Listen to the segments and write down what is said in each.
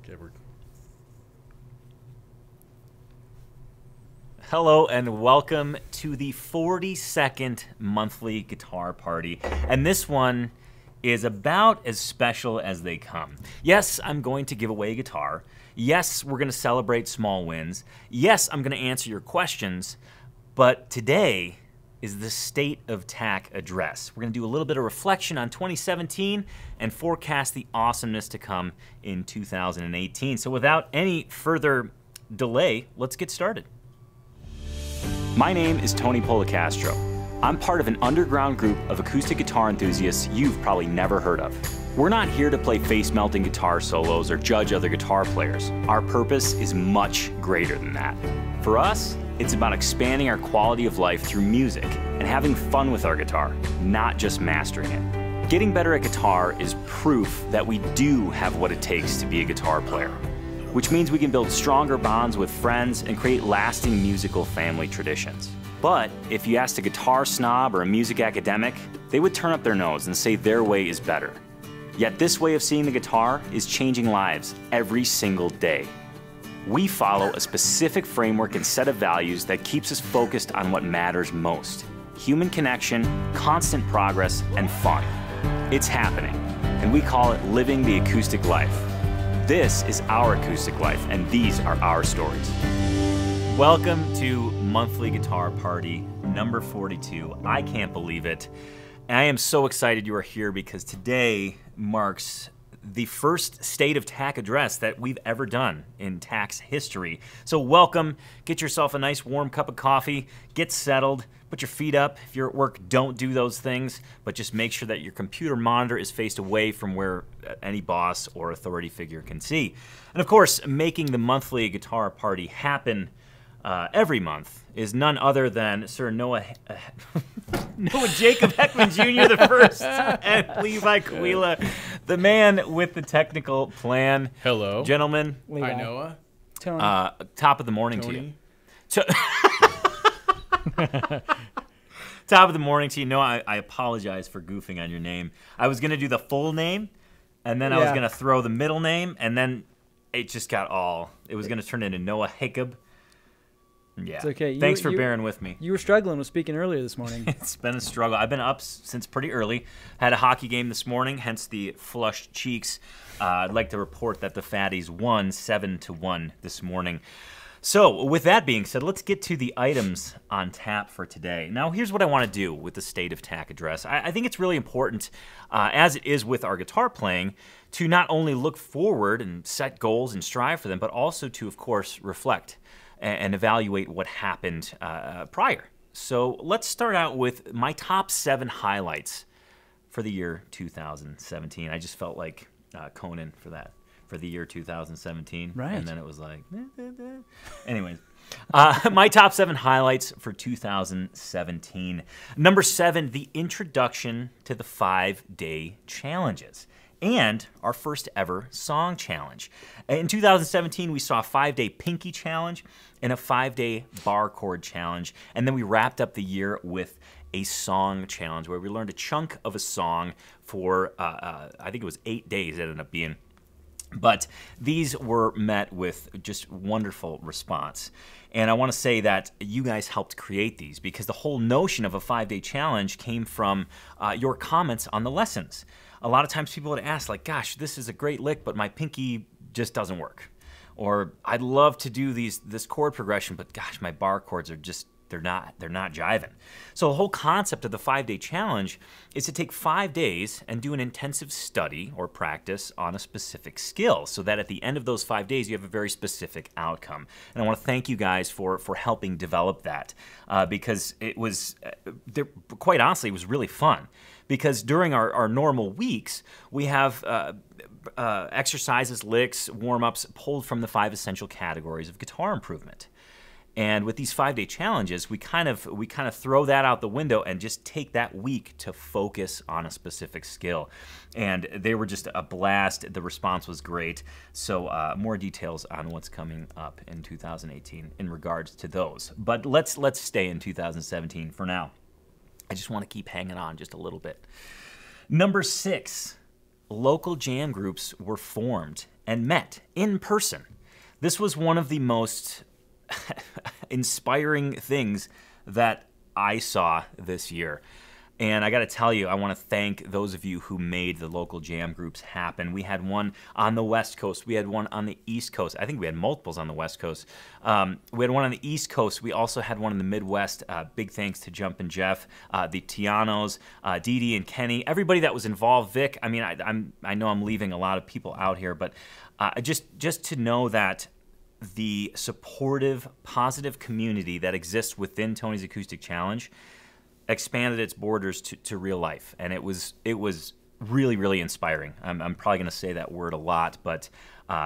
Okay, we're... Hello and welcome to the 42nd monthly guitar party. And this one is about as special as they come. Yes, I'm going to give away a guitar. Yes, we're going to celebrate small wins. Yes, I'm going to answer your questions. But today is the State of TAC address. We're going to do a little bit of reflection on 2017 and forecast the awesomeness to come in 2018. So without any further delay, let's get started. My name is Tony Policastro. I'm part of an underground group of acoustic guitar enthusiasts you've probably never heard of. We're not here to play face-melting guitar solos or judge other guitar players. Our purpose is much greater than that. For us, it's about expanding our quality of life through music and having fun with our guitar, not just mastering it. Getting better at guitar is proof that we do have what it takes to be a guitar player, which means we can build stronger bonds with friends and create lasting musical family traditions. But if you asked a guitar snob or a music academic, they would turn up their nose and say their way is better. Yet this way of seeing the guitar is changing lives every single day. We follow a specific framework and set of values that keeps us focused on what matters most: human connection, constant progress, and fun. It's happening, and we call it living the acoustic life. This is our acoustic life, and these are our stories. Welcome to Monthly Guitar Party number 42. I can't believe it. I am so excited you are here because today marks the first State of TAC address that we've ever done in TAC's history. So welcome, get yourself a nice warm cup of coffee, get settled, put your feet up. If you're at work, don't do those things, but just make sure that your computer monitor is faced away from where any boss or authority figure can see. And of course, making the monthly guitar party happen every month is none other than Sir Noah Jacob Heckman Jr. the first and Levi Quila, the man with the technical plan. Hello. Gentlemen. Levi. Hi, Noah. Tony. Top of the morning Tony. to you. Top of the morning to you. Noah, I apologize for goofing on your name. I was going to do the full name, and then I was going to throw the middle name, and then it just got all... It was going to turn into Noah Jacob. Yeah. It's okay. Thanks for bearing with me. You were struggling with speaking earlier this morning. It's been a struggle. I've been up since pretty early. Had a hockey game this morning, hence the flushed cheeks. I'd like to report that the Fatties won 7-1 this morning. So with that being said, let's get to the items on tap for today. Now, here's what I want to do with the State of TAC address. I think it's really important, as it is with our guitar playing, to not only look forward and set goals and strive for them, but also to, of course, reflect and evaluate what happened prior. So let's start out with my top 7 highlights for the year 2017. I just felt like Conan for that, for the year 2017. Right. And then it was like, anyways. My top 7 highlights for 2017. Number 7, the introduction to the 5-day challenges and our first ever song challenge. In 2017, we saw a 5-day Pinky challenge and a 5-day bar chord challenge, and then we wrapped up the year with a song challenge where we learned a chunk of a song for, I think it was 8 days it ended up being. But these were met with just wonderful response. And I want to say that you guys helped create these because the whole notion of a 5-day challenge came from your comments on the lessons. A lot of times people would ask, like, gosh, this is a great lick, but my pinky just doesn't work. Or I'd love to do this chord progression, but gosh, my bar chords are just, they're not jiving. So the whole concept of the 5-day challenge is to take 5 days and do an intensive study or practice on a specific skill so that at the end of those 5 days you have a very specific outcome. And I want to thank you guys for helping develop that because it was, quite honestly, it was really fun. Because during our normal weeks, we have exercises, licks, warm-ups pulled from the 5 essential categories of guitar improvement. And with these 5-day challenges, we kind of throw that out the window and just take that week to focus on a specific skill. And they were just a blast. The response was great. So more details on what's coming up in 2018 in regards to those. But let's stay in 2017 for now. I just want to keep hanging on just a little bit. Number 6, local jam groups were formed and met in person. This was one of the most inspiring things that I saw this year. And I got to tell you, I want to thank those of you who made the local jam groups happen. We had one on the West Coast. We had one on the East Coast. I think we had multiples on the West Coast. We had one on the East Coast. We also had one in the Midwest. Big thanks to Jumpin' Jeff, the Tianos, Dee Dee and Kenny, everybody that was involved. Vic, I mean, I know I'm leaving a lot of people out here, but just to know that the supportive, positive community that exists within Tony's Acoustic Challenge expanded its borders to real life, and it was really, really inspiring. I'm probably going to say that word a lot, but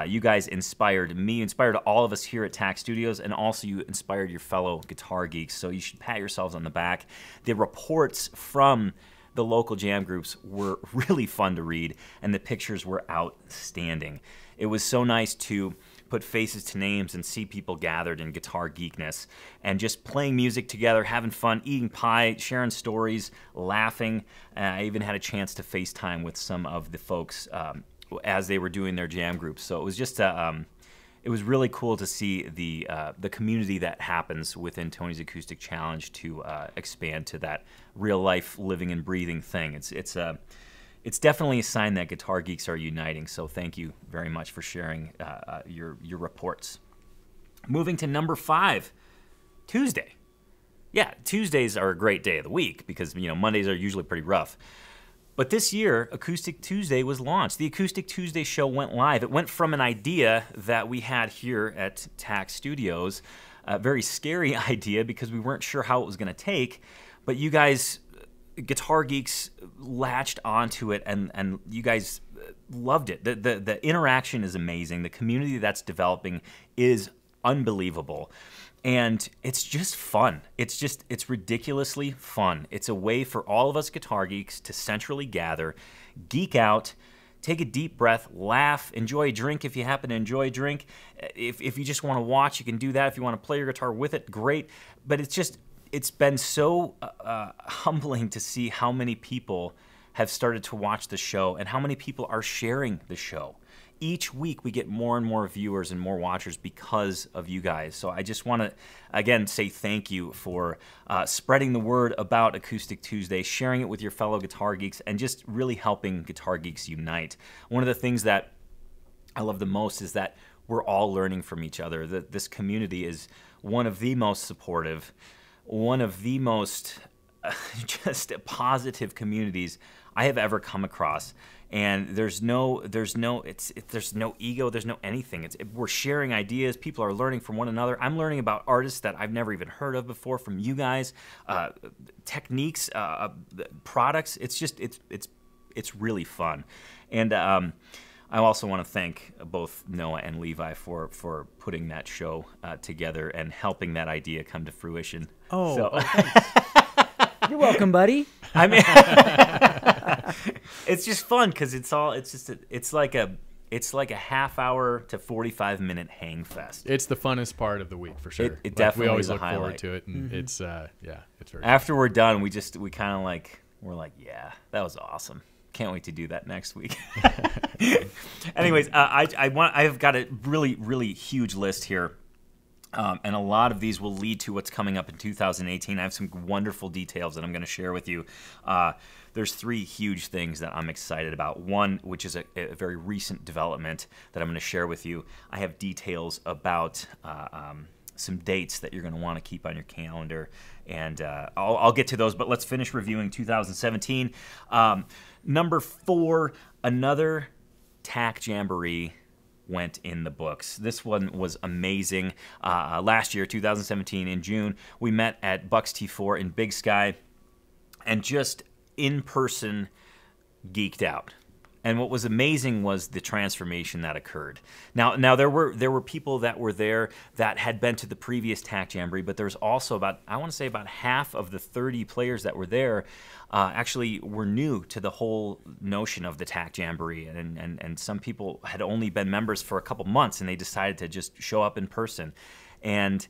you guys inspired me, inspired all of us here at TAC Studios, and also you inspired your fellow guitar geeks, so you should pat yourselves on the back. The reports from the local jam groups were really fun to read, and the pictures were outstanding. It was so nice to put faces to names and see people gathered in guitar geekness and just playing music together, having fun, eating pie, sharing stories, laughing. I even had a chance to FaceTime with some of the folks as they were doing their jam groups. So it was just it was really cool to see the community that happens within Tony's Acoustic Challenge to expand to that real life, living and breathing thing. It's definitely a sign that guitar geeks are uniting, so thank you very much for sharing your reports. Moving to number 5, Tuesday. Yeah, Tuesdays are a great day of the week because, you know, Mondays are usually pretty rough. But this year, Acoustic Tuesday was launched. The Acoustic Tuesday show went live. It went from an idea that we had here at TAC Studios, a very scary idea because we weren't sure how it was going to take, but you guys, guitar geeks, latched onto it, and you guys loved it. The interaction is amazing. The community that's developing is unbelievable, and it's just fun. It's ridiculously fun. It's a way for all of us guitar geeks to centrally gather, geek out, take a deep breath, laugh, enjoy a drink if you happen to enjoy a drink. If you just want to watch, you can do that. If you want to play your guitar with it, great. But it's been so humbling to see how many people have started to watch the show and how many people are sharing the show. Each week we get more and more viewers and more watchers because of you guys. So I just want to, again, say thank you for spreading the word about Acoustic Tuesday, sharing it with your fellow guitar geeks, and just really helping guitar geeks unite. One of the things that I love the most is that we're all learning from each other. This community is one of the most supportive, one of the most just positive communities I have ever come across. And there's no ego, there's no anything. We're sharing ideas. People are learning from one another. I'm learning about artists that I've never even heard of before from you guys, techniques, products. It's really fun. And I also want to thank both Noah and Levi for putting that show together and helping that idea come to fruition. Oh, so. You're welcome, buddy. I mean, it's just fun because it's like a half hour to 45-minute hang fest. It's the funnest part of the week for sure. It definitely we always is a look highlight. forward to it, and it's very After we're done, we're like, yeah, that was awesome. Can't wait to do that next week. Anyways, I've got a really, really huge list here. And a lot of these will lead to what's coming up in 2018. I have some wonderful details that I'm going to share with you. There's 3 huge things that I'm excited about. One, which is a very recent development that I'm going to share with you. I have details about some dates that you're going to want to keep on your calendar, and I'll get to those, but let's finish reviewing 2017. Number 4, another TAC Jamboree went in the books. This one was amazing. Last year, 2017, in June, we met at Bucks T4 in Big Sky and just in person geeked out. And what was amazing was the transformation that occurred. Now there were people that were there that had been to the previous TAC Jamboree, but there's also about half of the 30 players that were there actually were new to the whole notion of the TAC Jamboree, and some people had only been members for a couple months, and they decided to just show up in person. And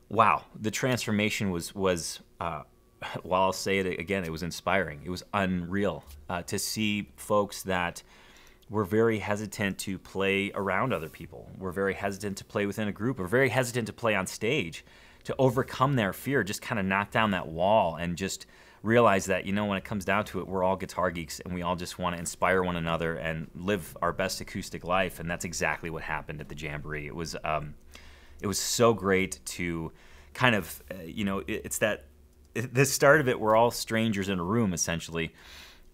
wow, the transformation was while I'll say it again, it was inspiring. It was unreal to see folks that were very hesitant to play around other people. We're very hesitant to play within a group. We're very hesitant to play on stage, to overcome their fear, just kind of knock down that wall and just realize that, you know, when it comes down to it, we're all guitar geeks and we all just want to inspire one another and live our best acoustic life. And that's exactly what happened at the Jamboree. It was so great to kind of, you know, the start of it, we're all strangers in a room essentially.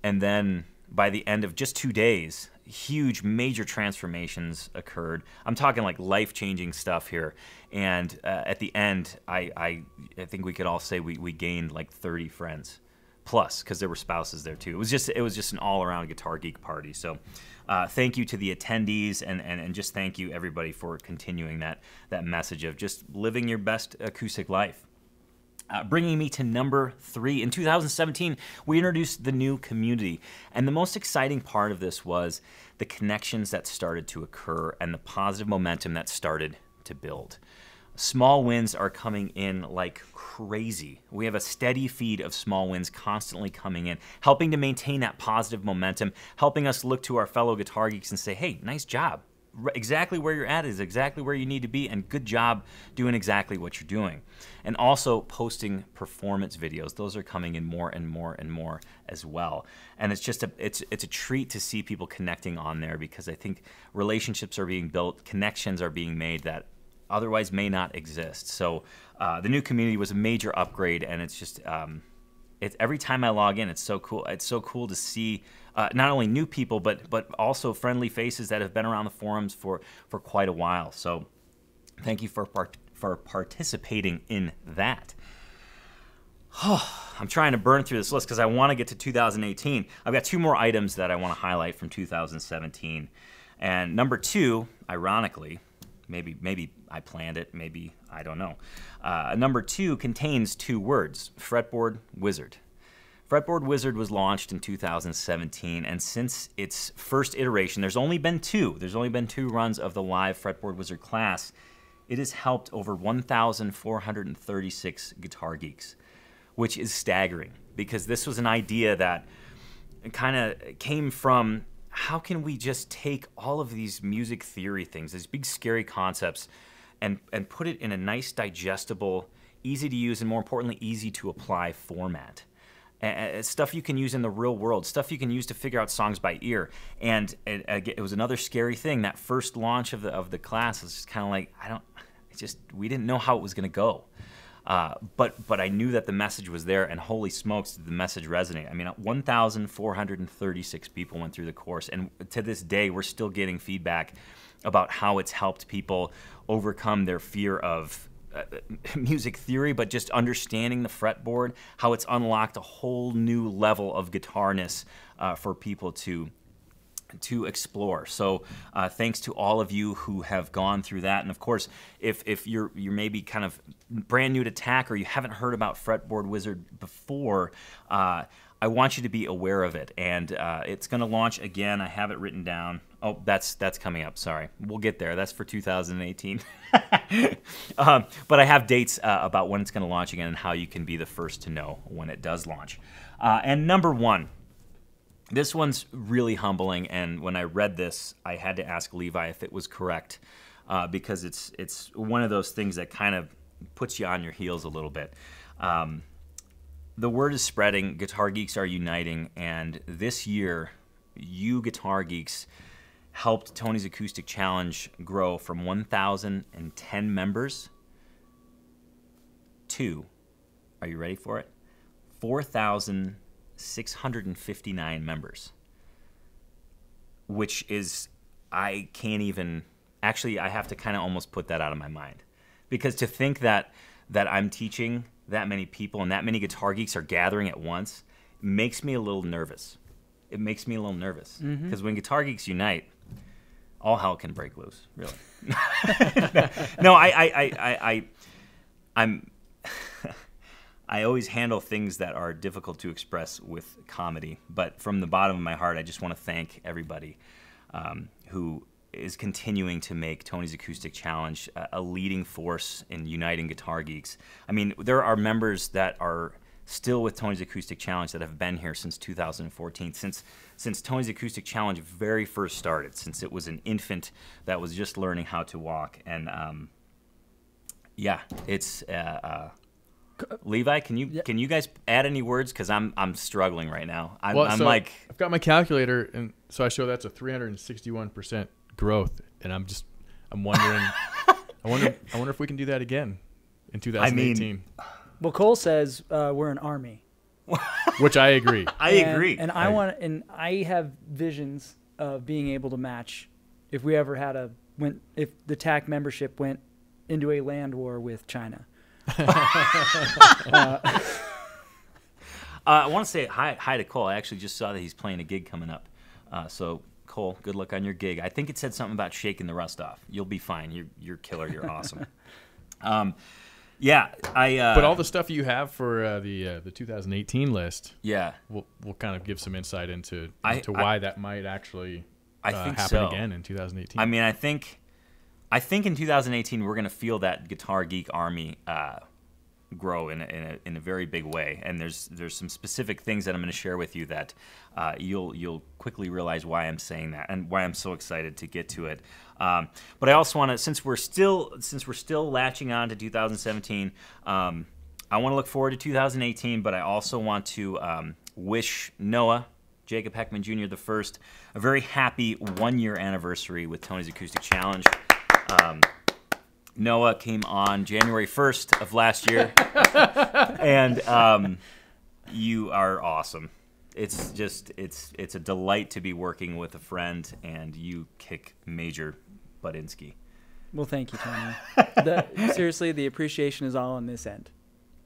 And then by the end of just 2 days, huge major transformations occurred. I'm talking like life-changing stuff here. And at the end, I think we could all say we gained like 30 friends plus, because there were spouses there too. It was just an all-around guitar geek party. So thank you to the attendees, and just thank you everybody for continuing that message of just living your best acoustic life. Bringing me to number 3. In 2017, we introduced the new community. And the most exciting part of this was the connections that started to occur and the positive momentum that started to build. Small wins are coming in like crazy. We have a steady feed of small wins constantly coming in, helping to maintain that positive momentum, helping us look to our fellow guitar geeks and say, hey, nice job. Exactly where you're at is exactly where you need to be, and good job doing exactly what you're doing. And also posting performance videos. Those are coming in more and more and more as well. And it's just it's a treat to see people connecting on there, because I think relationships are being built, connections are being made that otherwise may not exist. So the new community was a major upgrade, and it's just every time I log in, it's so cool. It's so cool to see not only new people, but also friendly faces that have been around the forums for quite a while. So thank you for participating in that. I'm trying to burn through this list because I want to get to 2018. I've got 2 more items that I want to highlight from 2017. And number 2, ironically, maybe I planned it, maybe I don't know. Number 2 contains 2 words: Fretboard Wizard. Fretboard Wizard was launched in 2017, and since its first iteration, there's only been 2. There's only been 2 runs of the live Fretboard Wizard class. It has helped over 1,436 guitar geeks, which is staggering, because this was an idea that kind of came from, how can we just take all of these music theory things, these big scary concepts, and put it in a nice, digestible, easy to use, and more importantly, easy to apply format. Stuff you can use in the real world, stuff you can use to figure out songs by ear. And it was another scary thing. That first launch of the class was just kind of like, we didn't know how it was going to go. But I knew that the message was there, and holy smokes, did the message resonate. I mean, 1,436 people went through the course, and to this day, we're still getting feedback about how it's helped people overcome their fear of music theory, but just understanding the fretboard, how it's unlocked a whole new level of guitarness for people to explore. So thanks to all of you who have gone through that. And of course, if you're maybe kind of brand new to TAC, or you haven't heard about Fretboard Wizard before, I want you to be aware of it. And it's going to launch again. I have it written down. Oh, that's coming up. Sorry. We'll get there. That's for 2018. But I have dates about when it's going to launch again, and how you can be the first to know when it does launch. And number 1. This one's really humbling, and when I read this, I had to ask Levi if it was correct, because it's one of those things that kind of puts you on your heels a little bit. The word is spreading, guitar geeks are uniting, and this year, you guitar geeks helped Tony's Acoustic Challenge grow from 1,010 members to, are you ready for it? 4,659 members, which is, I can't even, actually I have to kind of almost put that out of my mind, because to think that I'm teaching that many people and that many guitar geeks are gathering at once makes me a little nervous. It makes me a little nervous, because when guitar geeks unite, all hell can break loose, really. No, I always handle things that are difficult to express with comedy, but from the bottom of my heart, I just want to thank everybody who is continuing to make Tony's Acoustic Challenge a leading force in uniting guitar geeks. I mean, there are members that are still with Tony's Acoustic Challenge that have been here since 2014, since Tony's Acoustic Challenge very first started, since it was an infant that was just learning how to walk. And yeah, it's Levi, can you guys add any words? Because I'm struggling right now. I'm like, I've got my calculator, and so I show that's a 361% growth, and I'm wondering, I wonder if we can do that again in 2018. Well, Cole says we're an army. Which I agree. I agree. And I have visions of being able to match if we ever had if the TAC membership went into a land war with China. I want to say hi to Cole. I actually just saw that he's playing a gig coming up. So Cole, good luck on your gig. I think it said something about shaking the rust off. You'll be fine. You're killer. You're awesome. Yeah, but all the stuff you have for the 2018 list, yeah, we'll kind of give some insight into why that might actually happen so. again in 2018. I mean, I think in 2018 we're going to feel that Guitar Geek Army grow in a very big way, and there's some specific things that I'm going to share with you that you'll quickly realize why I'm saying that and why I'm so excited to get to it. But I also want to, since we're still latching on to 2017, I want to look forward to 2018, but I also want to wish Noah Jacob Heckman Jr. the first a very happy 1-year anniversary with Tony's Acoustic Challenge. Noah came on January 1st of last year, and you are awesome. It's just it's a delight to be working with a friend, and you kick major Budinsky. Well, thank you, Tony. Seriously, the appreciation is all on this end.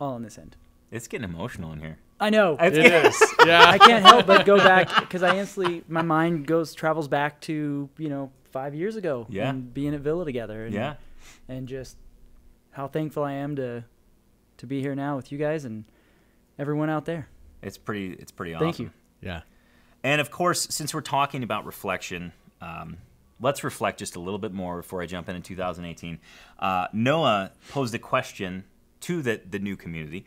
All on this end. It's getting emotional in here. I know. it is. Yeah. I can't help but go back because my mind travels back to 5 years ago. Yeah. And being at Villa together. And, Yeah. And just how thankful I am to be here now with you guys and everyone out there. It's pretty awesome. Thank you. Yeah. And of course, since we're talking about reflection, let's reflect just a little bit more before I jump into 2018. Noah posed a question to the new community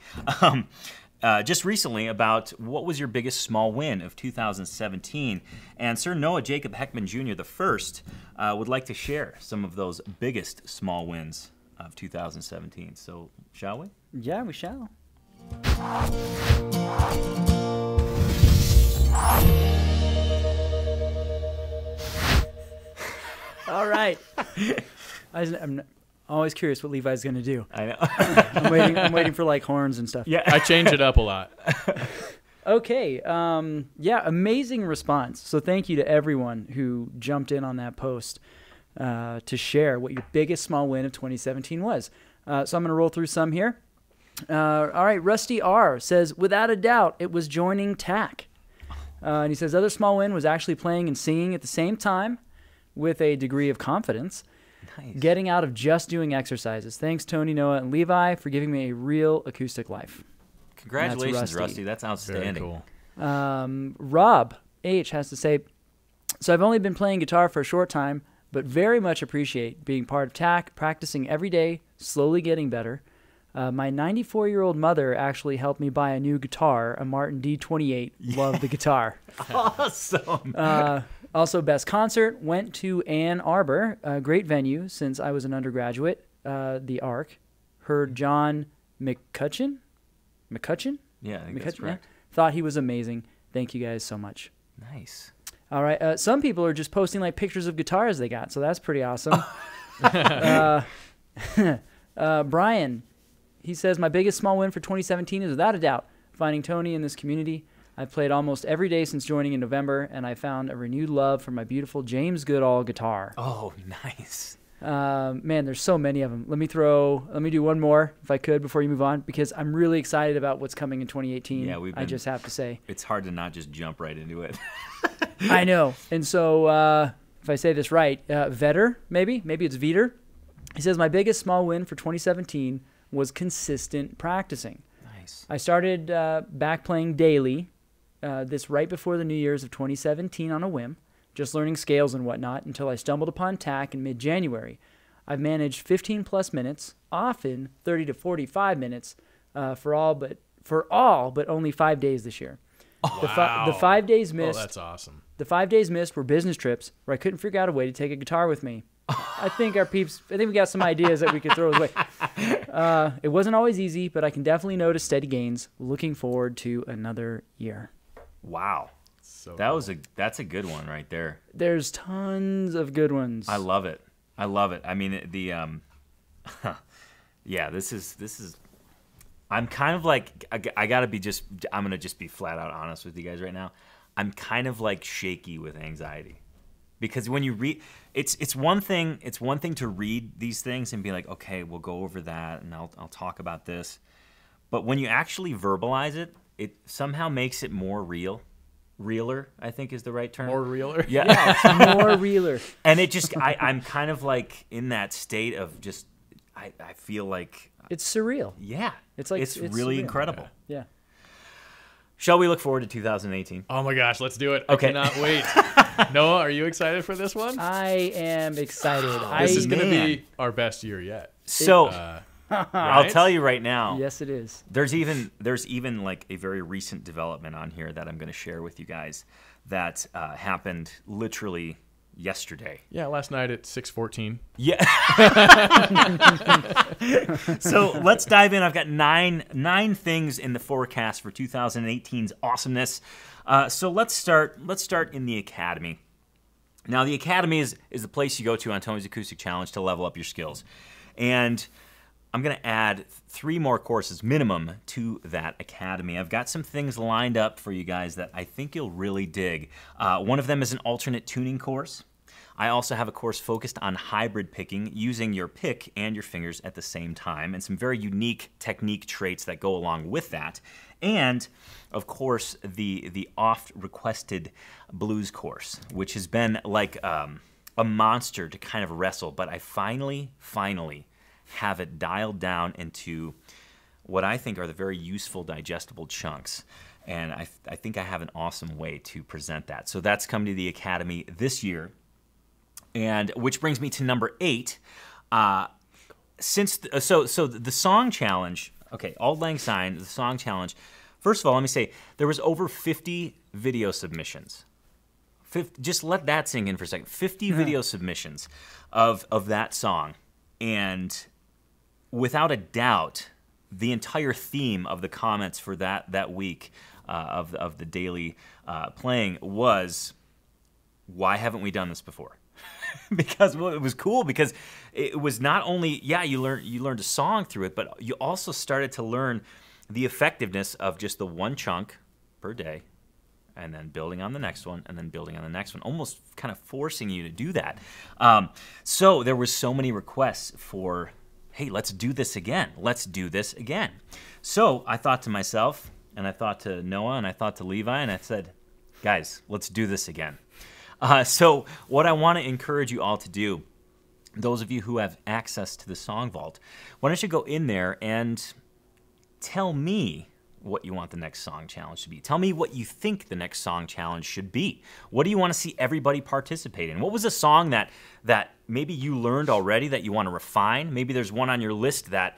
just recently about what was your biggest small win of 2017. And Sir Noah Jacob Heckman Jr. the first would like to share some of those biggest small wins of 2017. So shall we? Yeah, we shall. All right. I'm always curious what Levi's going to do. I know. I'm waiting for like horns and stuff. Yeah. I change it up a lot. Okay. Yeah, amazing response. So thank you to everyone who jumped in on that post to share what your biggest small win of 2017 was. So I'm going to roll through some here. All right, Rusty R says, without a doubt, it was joining TAC. And he says, other small win was actually playing and singing at the same time with a degree of confidence. Nice. Getting out of just doing exercises. Thanks, Tony, Noah, and Levi, for giving me a real acoustic life. Congratulations, That's Rusty. Rusty. That's outstanding. Very cool. Rob H has to say, so I've only been playing guitar for a short time, but very much appreciate being part of TAC, practicing every day, slowly getting better. My 94-year-old mother actually helped me buy a new guitar, a Martin D28. Love the guitar. Awesome. Also, best concert, went to Ann Arbor, a great venue since I was an undergraduate, the Arc. Heard John McCutcheon? Yeah, I think that's correct. Thought he was amazing. Thank you guys so much. Nice. All right. Some people are just posting like pictures of guitars they got, so that's pretty awesome. Brian, he says, my biggest small win for 2017 is without a doubt finding Tony in this community. I've played almost every day since joining in November, and I found a renewed love for my beautiful James Goodall guitar. Oh, nice. Man, there's so many of them. Let me do one more if I could before you move on, because I'm really excited about what's coming in 2018. Yeah, I just have to say. It's hard to not just jump right into it. I know. And so if I say this right, Vetter, maybe it's Veter. He says, my biggest small win for 2017 was consistent practicing. Nice. I started back playing daily, this right before the New Year's of 2017 on a whim, just learning scales and whatnot until I stumbled upon TAC in mid-January. I've managed 15-plus minutes, often 30 to 45 minutes, for all but for all but only 5 days this year. Wow. The 5 days missed. Oh, that's awesome. The 5 days missed were business trips where I couldn't figure out a way to take a guitar with me. I think we got some ideas that we could throw away. It wasn't always easy, but I can definitely notice steady gains. Looking forward to another year. Wow. So That's a good one right there. There's tons of good ones. I love it. I mean, yeah, this is, I'm kind of like, I'm going to just be flat out honest with you guys right now. I'm kind of like shaky with anxiety. Because when you read, it's one thing to read these things and be like, okay, we'll go over that and I'll talk about this. But when you actually verbalize it, it somehow makes it more realer, I think is the right term. more realer. Yeah. It's more realer. And it just, I'm kind of like in that state of just, I feel like, It's surreal. yeah, It's like it's it's really surreal. incredible. Yeah. Shall we look forward to 2018? Oh my gosh, let's do it. Okay. I cannot wait. Noah, are you excited for this one? I am excited. This is going to man. be our best year yet. So Right? I'll tell you right now. Yes, it is. There's even like a very recent development on here that I'm going to share with you guys that happened literally yesterday. Yeah, last night at 6:14. Yeah. So let's dive in. I've got nine things in the forecast for 2018's awesomeness. So let's start in the Academy. Now, the Academy is the place you go to on Tony's Acoustic Challenge to level up your skills. And I'm going to add 3 more courses minimum to that Academy. I've got some things lined up for you guys that I think you'll really dig. One of them is an alternate tuning course. I also have a course focused on hybrid picking, using your pick and your fingers at the same time, and some very unique technique traits that go along with that. And, of course, the oft-requested blues course, which has been like a monster to kind of wrestle, but I finally have it dialed down into what I think are the very useful, digestible chunks. And I think I have an awesome way to present that. So that's coming to the Academy this year. And which brings me to number 8. So the song challenge, okay, Auld Lang Syne, the song challenge. First of all, let me say, there was over 50 video submissions. Just let that sink in for a second. 50 video submissions of that song. And without a doubt, the entire theme of the comments for that week of the daily playing was, why haven't we done this before? Because it was cool because it was not only, you learned a song through it, but you also started to learn the effectiveness of just the one chunk per day, and then building on the next one, and then building on the next one, almost kind of forcing you to do that. So there were so many requests for, hey, let's do this again. Let's do this again. So I thought to myself, and I thought to Noah, and I thought to Levi, and I said, guys, let's do this again. So what I want to encourage you all to do, those of you who have access to the Song Vault, why don't you go in there and tell me what you want the next song challenge to be. Tell me what you think the next song challenge should be. What do you want to see everybody participate in? What was a song that maybe you learned already that you want to refine? Maybe there's one on your list that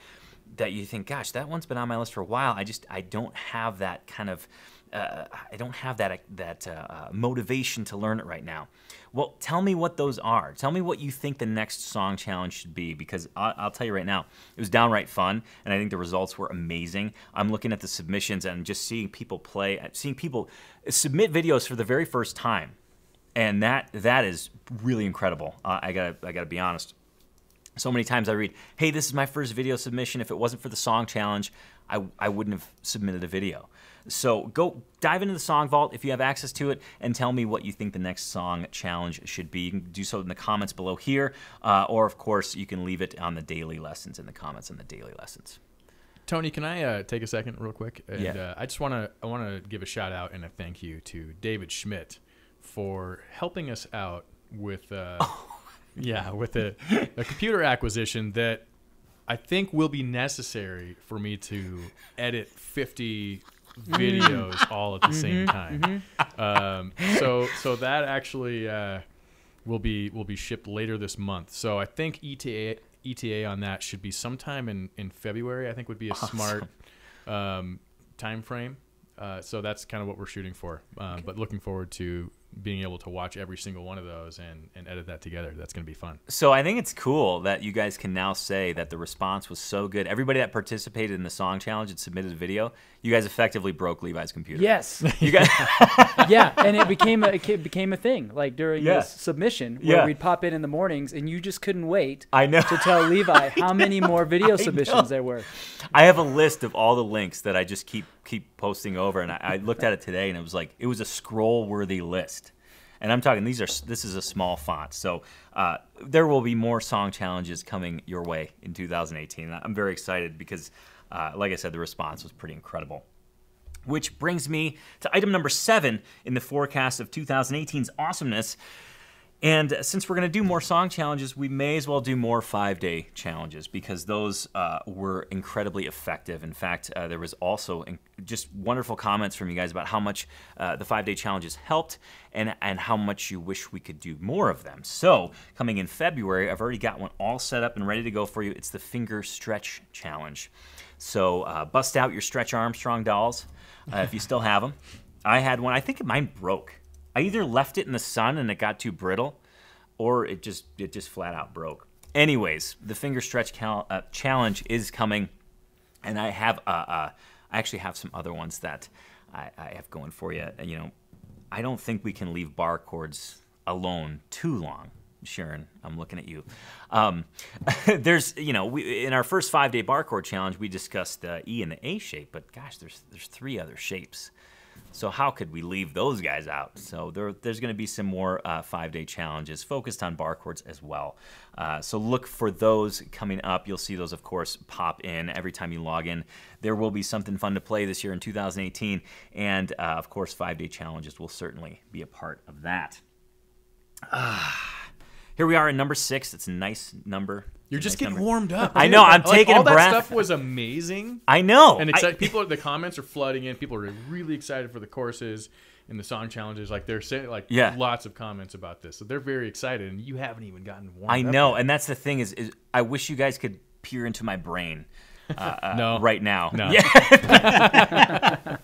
you think, gosh, that one's been on my list for a while. I don't have that kind of I don't have that motivation to learn it right now. Well, tell me what those are. Tell me what you think the next song challenge should be, because I'll tell you right now, it was downright fun, and I think the results were amazing. I'm looking at the submissions and just seeing people seeing people submit videos for the very first time, and that is really incredible. I gotta be honest. So many times I read, hey, this is my first video submission. If it wasn't for the song challenge, I wouldn't have submitted a video. So go dive into the Song Vault if you have access to it, and tell me what you think the next song challenge should be. You can do so in the comments below here, or of course you can leave it on the daily lessons, in the comments on the daily lessons. Tony, can I take a second real quick? And, Yeah. I just want to give a shout out and a thank you to David Schmidt for helping us out with with a computer acquisition that I think will be necessary for me to edit 50 videos all at the same time. So that actually will be shipped later this month. So I think ETA on that should be sometime in February. I think would be a smart time frame. So that's kind of what we're shooting for. But looking forward to being able to watch every single one of those and edit that together. That's going to be fun. So I think it's cool that you guys can now say that the response was so good. Everybody that participated in the song challenge and submitted a video, you guys effectively broke Levi's computer. Yes. You guys. Yeah, and it became a thing. Like during Yeah. this submission, where Yeah. we'd pop in the mornings, and you just couldn't wait. I know. To tell Levi how many more video submissions there were. I have a list of all the links that I just keep posting over, and I looked at it today, and it was a scroll-worthy list. And I'm talking, this is a small font. So there will be more song challenges coming your way in 2018. I'm very excited because, like I said, the response was pretty incredible. Which brings me to item number 7 in the forecast of 2018's awesomeness. And since we're going to do more song challenges, we may as well do more 5-day challenges because those were incredibly effective. In fact, there was also just wonderful comments from you guys about how much the 5-day challenges helped and how much you wish we could do more of them. So coming in February, I've already got one all set up and ready to go for you. It's the Finger Stretch Challenge. So bust out your Stretch Armstrong dolls if you still have them. I had one. I think mine broke. I either left it in the sun and it got too brittle, or it just flat out broke. Anyways, the Finger Stretch Challenge is coming, and I have I actually have some other ones that I have going for you. You know, I don't think we can leave bar chords alone too long. Sharon, I'm looking at you. There's, in our first 5-day bar chord challenge, we discussed the E and the A shape, but gosh, there's 3 other shapes. So how could we leave those guys out? So there's going to be some more 5-day challenges focused on bar chords as well. So look for those coming up. You'll see those, of course, pop in every time you log in. There will be something fun to play this year in 2018. And, of course, 5-day challenges will certainly be a part of that. Here we are at number 6. It's a nice number. You're just getting warmed up. I know. I'm taking a breath. All that stuff was amazing. I know. And the comments are flooding in. People are really excited for the courses and the song challenges. Like they're saying, lots of comments about this. So they're very excited, and you haven't even gotten warmed up. I know, yet. and that's the thing is I wish you guys could peer into my brain no. right now. No. Yeah.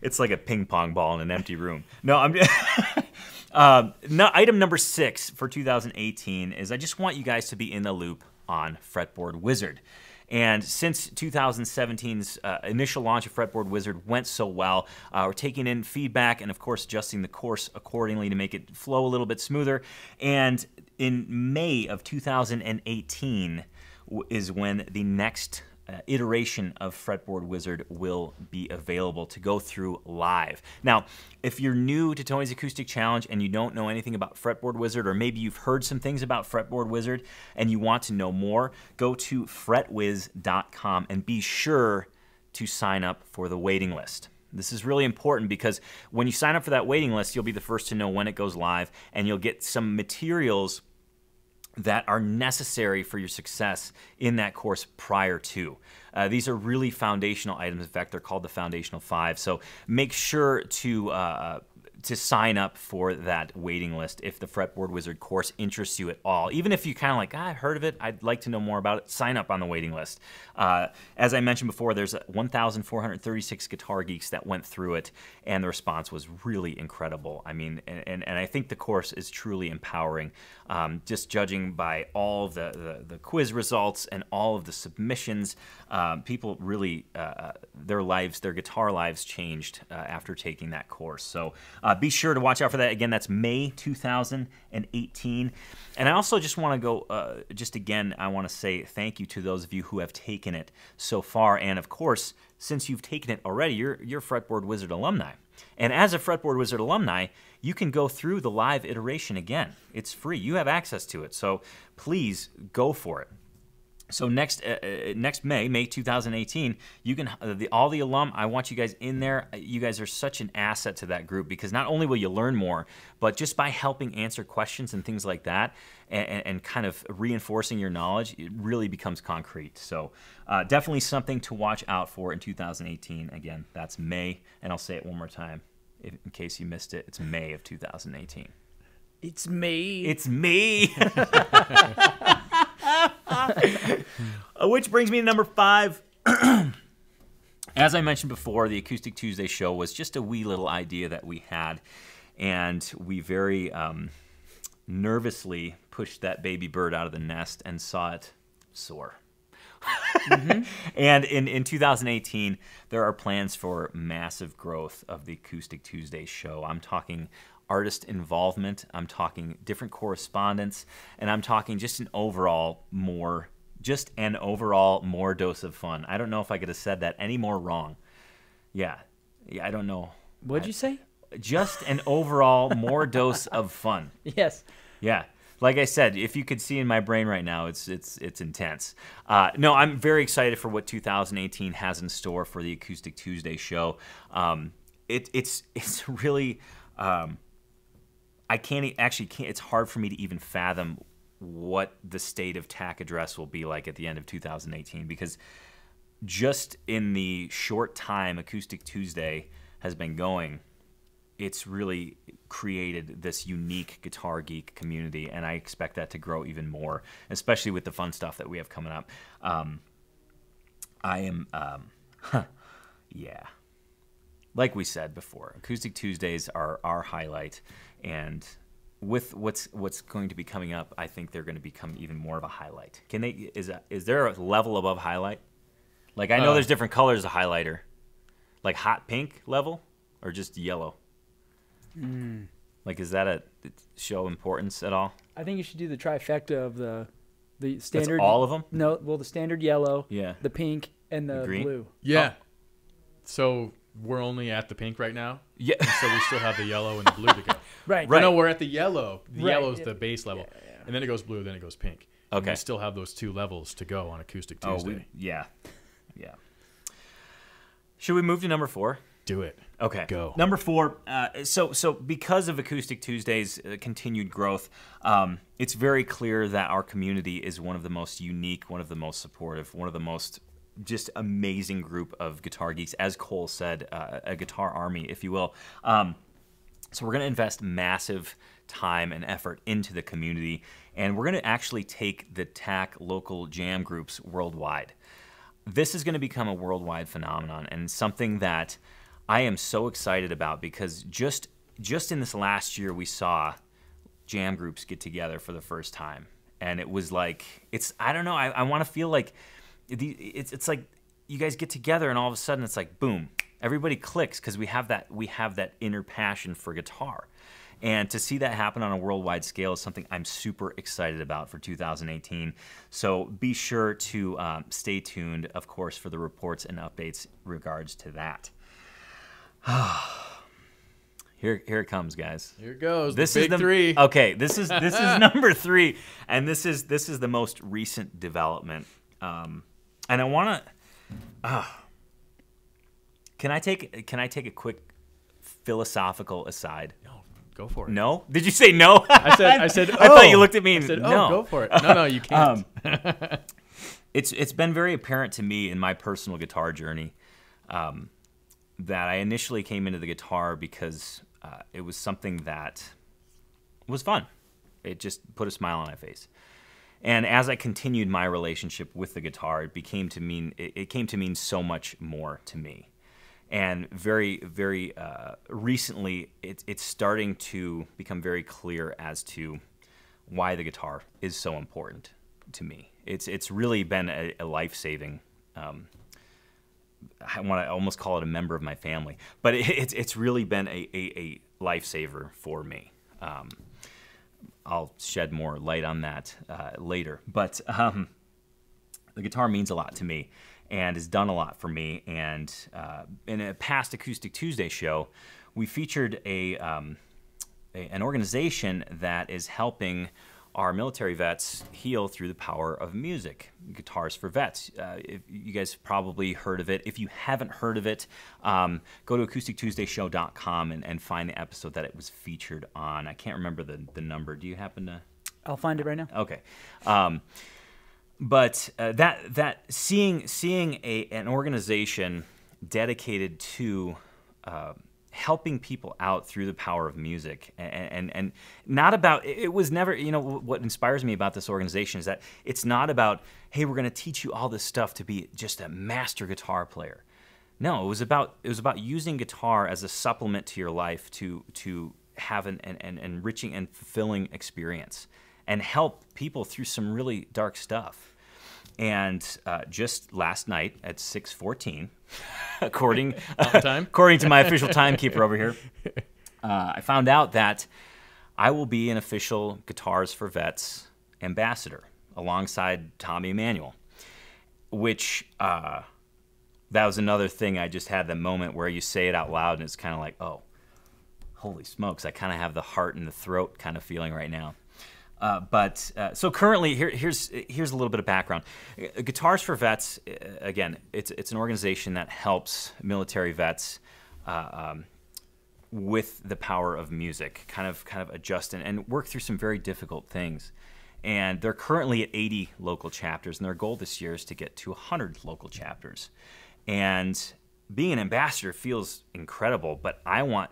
It's like a ping pong ball in an empty room. No, I'm. Item number 6 for 2018 is I just want you guys to be in the loop on Fretboard Wizard. And since 2017's initial launch of Fretboard Wizard went so well, we're taking in feedback and, of course, adjusting the course accordingly to make it flow a little bit smoother. And in May of 2018 is when the next iteration of Fretboard Wizard will be available to go through live. Now, if you're new to Tony's Acoustic Challenge and you don't know anything about Fretboard Wizard, or maybe you've heard some things about Fretboard Wizard and you want to know more, go to fretwiz.com and be sure to sign up for the waiting list. This is really important because when you sign up for that waiting list, you'll be the first to know when it goes live, and you'll get some materials that are necessary for your success in that course prior to. These are really foundational items. In fact, they're called the Foundational 5. So make sure to sign up for that waiting list if the Fretboard Wizard course interests you at all. Even if you kind of like, I've heard of it, I'd like to know more about it, sign up on the waiting list. As I mentioned before, there's 1,436 guitar geeks that went through it, and the response was really incredible. I mean, and I think the course is truly empowering. Just judging by all of the quiz results and all of the submissions, people really, their guitar lives changed after taking that course. So be sure to watch out for that. Again, that's May 2018. And I also just want to go, I want to say thank you to those of you who have taken it so far. And of course, since you've taken it already, you're Fretboard Wizard alumni. And as a Fretboard Wizard alumni, you can go through the live iteration again. It's free. You have access to it. So please go for it. So next May 2018, you can all the alum. I want you guys in there. You guys are such an asset to that group because not only will you learn more, but just by helping answer questions and things like that, and kind of reinforcing your knowledge, it really becomes concrete. So definitely something to watch out for in 2018. Again, that's May, and I'll say it one more time in case you missed it. It's May of 2018. It's me. It's me. Which brings me to number 5. As I mentioned before, the Acoustic Tuesday show was just a wee little idea that we had, and we very nervously pushed that baby bird out of the nest and saw it soar. And in 2018, there are plans for massive growth of the Acoustic Tuesday show. I'm talking artist involvement, I'm talking different correspondence, and I'm talking just an overall more dose of fun. I don't know if I could have said that any more wrong. Yeah, I don't know. What'd you say? Just an overall more dose of fun. Yes. Yeah. Like I said, if you could see in my brain right now, it's intense. No, I'm very excited for what 2018 has in store for the Acoustic Tuesday show. It's really it's hard for me to even fathom what the state of TAC address will be like at the end of 2018, because just in the short time Acoustic Tuesday has been going, it's really created this unique guitar geek community, and I expect that to grow even more, especially with the fun stuff that we have coming up. Yeah. Like we said before, Acoustic Tuesdays are our highlight, and with what's going to be coming up, I think they're going to become even more of a highlight. Is there a level above highlight? Like, I know there's different colors of highlighter, like hot pink level, or just yellow. Like, is that a show importance at all? I think you should do the trifecta of the standard. That's all of them? No, well, the standard yellow, Yeah. the pink, and the green? blue. Yeah. So we're only at the pink right now. Yeah. So we still have the yellow and the blue to go. Right. No, we're at the yellow. The Right, yellow is yeah. the base level, and then it goes blue, then it goes pink. And Okay. we still have those 2 levels to go on Acoustic Tuesday. Yeah. Should we move to number 4? Do it. Okay. Go. Number 4. So because of Acoustic Tuesday's continued growth, it's very clear that our community is one of the most unique, one of the most supportive, one of the most just amazing group of guitar geeks. As Cole said, a guitar army, if you will. So we're going to invest massive time and effort into the community, and we're going to actually take the TAC local jam groups worldwide. This is going to become a worldwide phenomenon, and something that I am so excited about, because just in this last year we saw jam groups get together for the first time, and it was like, I don't know, I want to feel like it's like you guys get together and all of a sudden it's like boom, everybody clicks, because we have that inner passion for guitar. And to see that happen on a worldwide scale is something I'm super excited about for 2018. So be sure to stay tuned, of course, for the reports and updates regards to that. Here it comes, guys. Here it goes. This the is big 3. Okay, this is number 3, and this is the most recent development. And I want to. Can I take a quick philosophical aside? No, go for it. No? Did you say no? I said. I thought you looked at me and I said, no. go for it. No, you can't. It's been very apparent to me in my personal guitar journey that I initially came into the guitar because it was something that was fun. It just put a smile on my face. And as I continued my relationship with the guitar, it came to mean so much more to me. And very, very recently, it's starting to become very clear as to why the guitar is so important to me. It's really been a life-saving. I want to almost call it a member of my family, but it's really been a lifesaver for me. I'll shed more light on that later, but the guitar means a lot to me and has done a lot for me. And in a past Acoustic Tuesday show, we featured an organization that is helping our military vets heal through the power of music, Guitars for Vets. If you guys probably heard of it. If you haven't heard of it, go to acoustictuesdayshow.com and find the episode that it was featured on. I can't remember the number. Do you happen to? I'll find it right now. Okay. But that seeing an organization dedicated to helping people out through the power of music, and not about, it was never, what inspires me about this organization is that it's not about, hey, we're going to teach you all this stuff to be just a master guitar player. No, it was about using guitar as a supplement to your life to have an enriching and fulfilling experience and help people through some really dark stuff. And just last night at 6:14, according to my official timekeeper over here, I found out that I will be an official Guitars for Vets ambassador alongside Tommy Emmanuel, which that was another thing. I just had the moment where you say it out loud and it's kind of like, oh, holy smokes, I kind of have the heart in the throat kind of feeling right now. So currently, here's a little bit of background. Guitars for Vets, again, it's an organization that helps military vets with the power of music, kind of adjust and work through some very difficult things. And they're currently at 80 local chapters, and their goal this year is to get to 100 local chapters. And being an ambassador feels incredible, but I want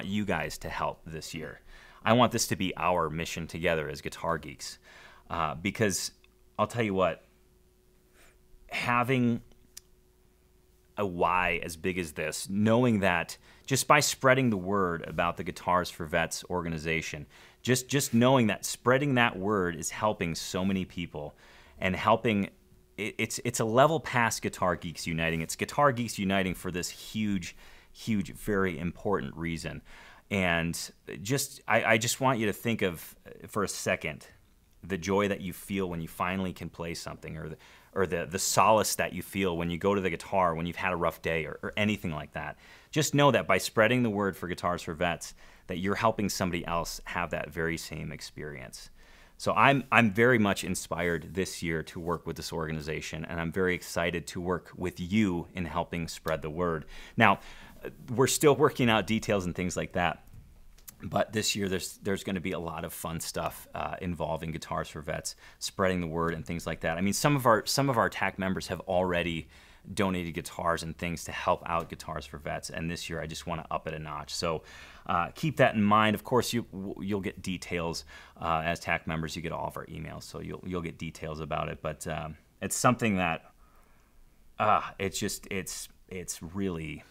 you guys to help this year. I want this to be our mission together as Guitar Geeks, because I'll tell you what, having a why as big as this, knowing that just by spreading the word about the Guitars for Vets organization, just knowing that spreading that word is helping so many people and helping. It's a level past Guitar Geeks Uniting. It's Guitar Geeks Uniting for this huge, very important reason. And I just want you to think of, for a second, the joy that you feel when you finally can play something, or the solace that you feel when you go to the guitar when you've had a rough day, or anything like that. Just know that by spreading the word for Guitars for Vets, that you're helping somebody else have that very same experience. So I'm very much inspired this year to work with this organization, and I'm very excited to work with you in helping spread the word. Now, we're still working out details and things like that, but this year there's going to be a lot of fun stuff involving Guitars for Vets, spreading the word and things like that. I mean, some of our TAC members have already donated guitars and things to help out Guitars for Vets, and this year I just want to up it a notch. So keep that in mind. Of course, you'll get details as TAC members. You get all of our emails, so you'll get details about it. But it's something that it's really.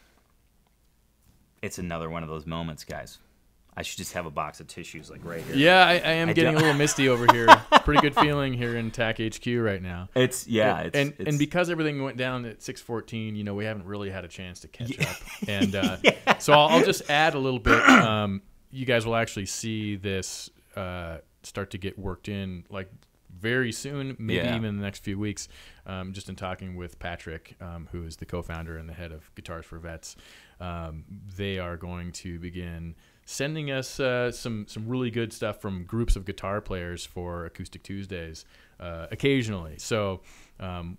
It's another one of those moments, guys. I should just have a box of tissues like right here. Yeah, I am getting a little misty over here. Pretty good feeling here in TAC HQ right now. And because everything went down at 6:14, we haven't really had a chance to catch up. And so I'll just add a little bit. You guys will actually see this start to get worked in like very soon, maybe even in the next few weeks. Just in talking with Patrick, who is the co-founder and the head of Guitars for Vets, they are going to begin sending us some really good stuff from groups of guitar players for Acoustic Tuesdays occasionally. So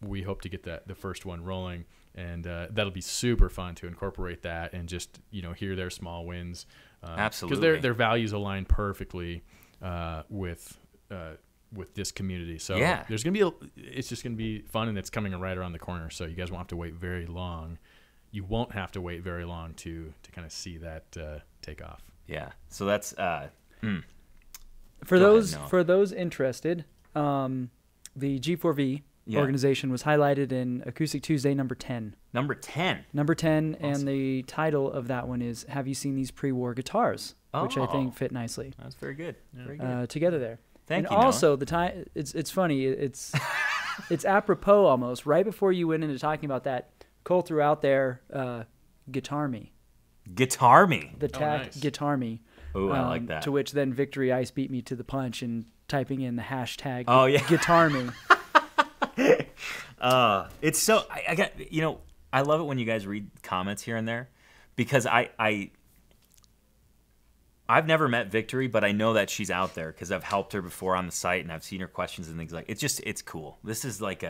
we hope to get the first one rolling, and that'll be super fun to incorporate that and just hear their small wins. Absolutely, because their values align perfectly with this community. So there's gonna be it's just gonna be fun, and it's coming right around the corner. So you guys won't have to wait very long. You won't have to wait very long to kind of see that take off. Yeah. So that's for those interested. The G4V organization was highlighted in Acoustic Tuesday number 10. Number 10. Awesome. And the title of that one is "Have You Seen These Pre-War Guitars?" which I think fit nicely. That's very good. Very good. Together there. Thank you. And also the time. It's funny. It's apropos almost. Right before you went into talking about that, Cole threw out there "Guitar Me." Guitar Me. The TAC nice. Guitar Me. Oh, I like that. To which then Victory Ice beat me to the punch in typing in the hashtag Guitar Me. It's so I love it when you guys read comments here and there, because I've never met Victory, but I know that she's out there because I've helped her before on the site and I've seen her questions and things like it's cool. This is like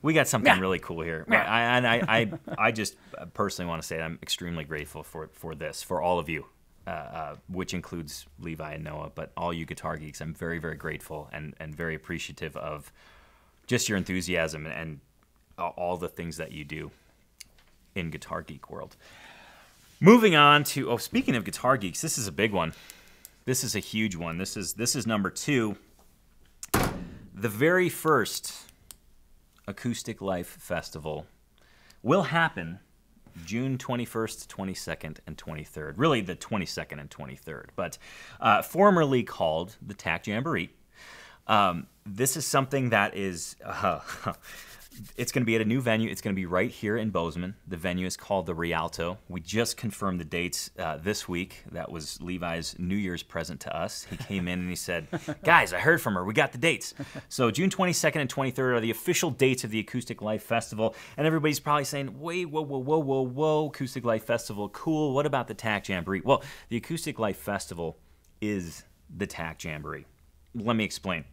we got something really cool here. I just personally want to say that I'm extremely grateful for this, for all of you, which includes Levi and Noah, but all you guitar geeks. I'm very, very grateful and very appreciative of just your enthusiasm and all the things that you do in Guitar Geek world. Moving on to, speaking of Guitar Geeks, this is a big one. This is a huge one. This is number 2. The very first Acoustic Life Festival will happen June 21st, 22nd, and 23rd. Really, the 22nd and 23rd, but formerly called the TAC Jamboree. This is something that is, it's going to be at a new venue. It's going to be right here in Bozeman. The venue is called the Rialto. We just confirmed the dates this week. That was Levi's New Year's present to us. He came in and he said, guys, I heard from her. We got the dates. So June 22nd and 23rd are the official dates of the Acoustic Life Festival. And everybody's probably saying, wait, whoa, Acoustic Life Festival, cool. What about the TAC Jamboree? Well, the Acoustic Life Festival is the TAC Jamboree. Let me explain.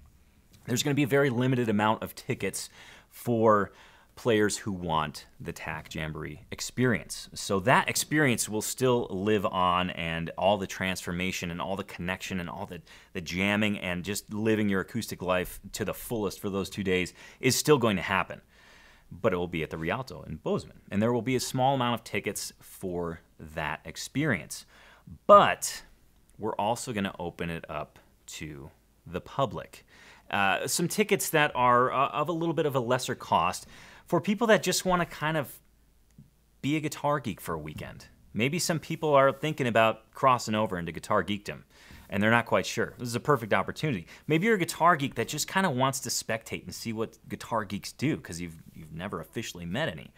There's going to be a very limited amount of tickets for players who want the TAC Jamboree experience. So that experience will still live on, and all the transformation and all the connection and all the jamming and just living your acoustic life to the fullest for those 2 days is still going to happen. But it will be at the Rialto in Bozeman, and there will be a small amount of tickets for that experience. But we're also going to open it up to the public. Some tickets that are of a little bit of a lesser cost for people that just want to kind of be a guitar geek for a weekend. Maybe some people are thinking about crossing over into guitar geekdom, and they're not quite sure. This is a perfect opportunity. Maybe you're a guitar geek that just kind of wants to spectate and see what guitar geeks do because you've never officially met any.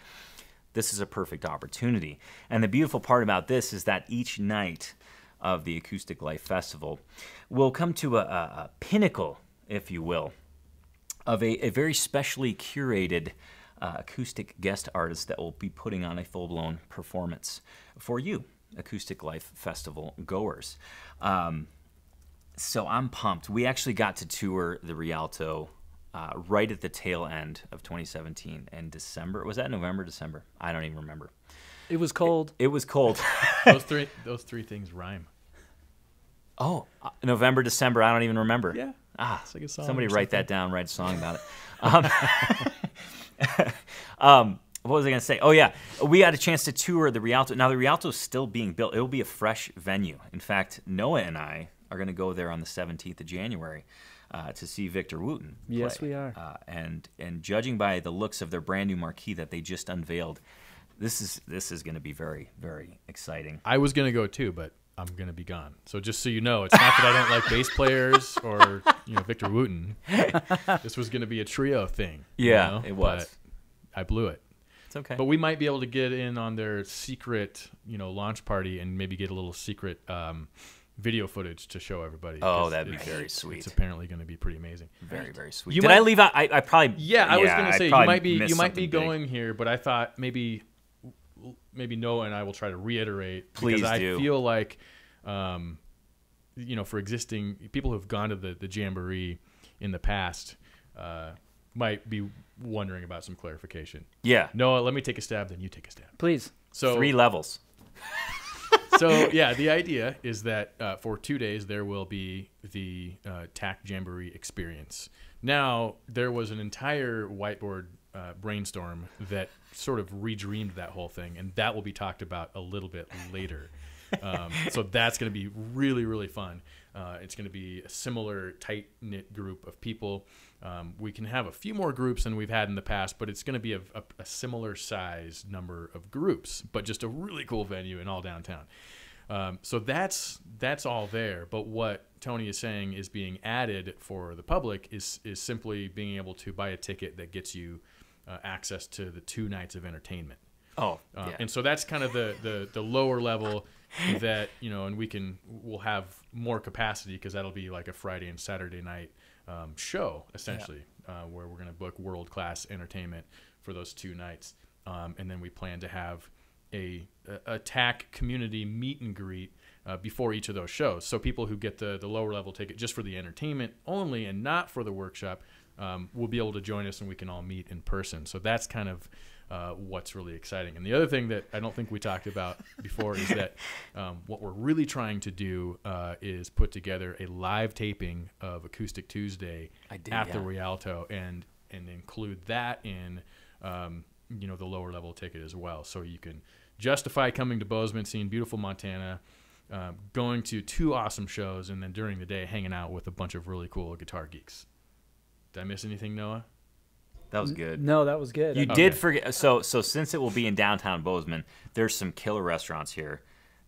This is a perfect opportunity. And the beautiful part about this is that each night of the Acoustic Life Festival will come to a pinnacle, if you will, of a very specially curated acoustic guest artist that will be putting on a full-blown performance for you, Acoustic Life Festival goers. So I'm pumped. We actually got to tour the Rialto right at the tail end of 2017 in December. Was that November, December? I don't even remember. It was cold. It was cold. Those three things rhyme. Oh, November, December. I don't even remember. Yeah. Ah, like a song somebody or write something. that down, write a song about it. What was I going to say? Oh, yeah. We had a chance to tour the Rialto. Now, the Rialto is still being built. It will be a fresh venue. In fact, Noah and I are going to go there on the 17th of January to see Victor Wooten play. Yes, we are. And judging by the looks of their brand new marquee that they just unveiled, this is going to be very, very exciting. I was going to go too, but I'm going to be gone. So just so you know, it's not that I don't like bass players or Victor Wooten. This was going to be a trio thing. Yeah, it was. But I blew it. It's okay. But we might be able to get in on their secret, launch party and maybe get a little secret video footage to show everybody. Oh, that'd be very sweet. It's apparently going to be pretty amazing. Very, very sweet. You Did might- I leave out? I probably. Yeah, I was going to say you missed might be something big. going here, but I thought maybe Noah and I will try to reiterate Please because I do. feel like for existing people who have gone to the Jamboree in the past might be wondering about some clarification. Yeah. Noah, let me take a stab, then you take a stab. Please. So 3 levels. So yeah, the idea is that for 2 days there will be the TAC Jamboree experience. Now, there was an entire whiteboard brainstorm that sort of redreamed that whole thing, and that will be talked about a little bit later. So that's going to be really, really fun. It's going to be a similar tight-knit group of people. We can have a few more groups than we've had in the past, but it's going to be a similar size number of groups, but just a really cool venue and all downtown. So that's all there. But what Tony is saying is being added for the public is simply being able to buy a ticket that gets you access to the 2 nights of entertainment. Oh, yeah. And so that's kind of the lower level that, and we'll have more capacity because that'll be like a Friday and Saturday night show, essentially, where we're going to book world-class entertainment for those 2 nights. And then we plan to have a TAC community meet and greet before each of those shows. So people who get the lower level ticket just for the entertainment only and not for the workshop will be able to join us and we can all meet in person. So that's kind of what's really exciting. And the other thing that I don't think we talked about before is that what we're really trying to do is put together a live taping of Acoustic Tuesday at the Rialto and include that in the lower level ticket as well. So you can justify coming to Bozeman, seeing beautiful Montana, going to 2 awesome shows, and then during the day hanging out with a bunch of really cool guitar geeks. Did I miss anything, Noah? That was good. No, that was good. You did forget. So since it will be in downtown Bozeman, there's some killer restaurants here.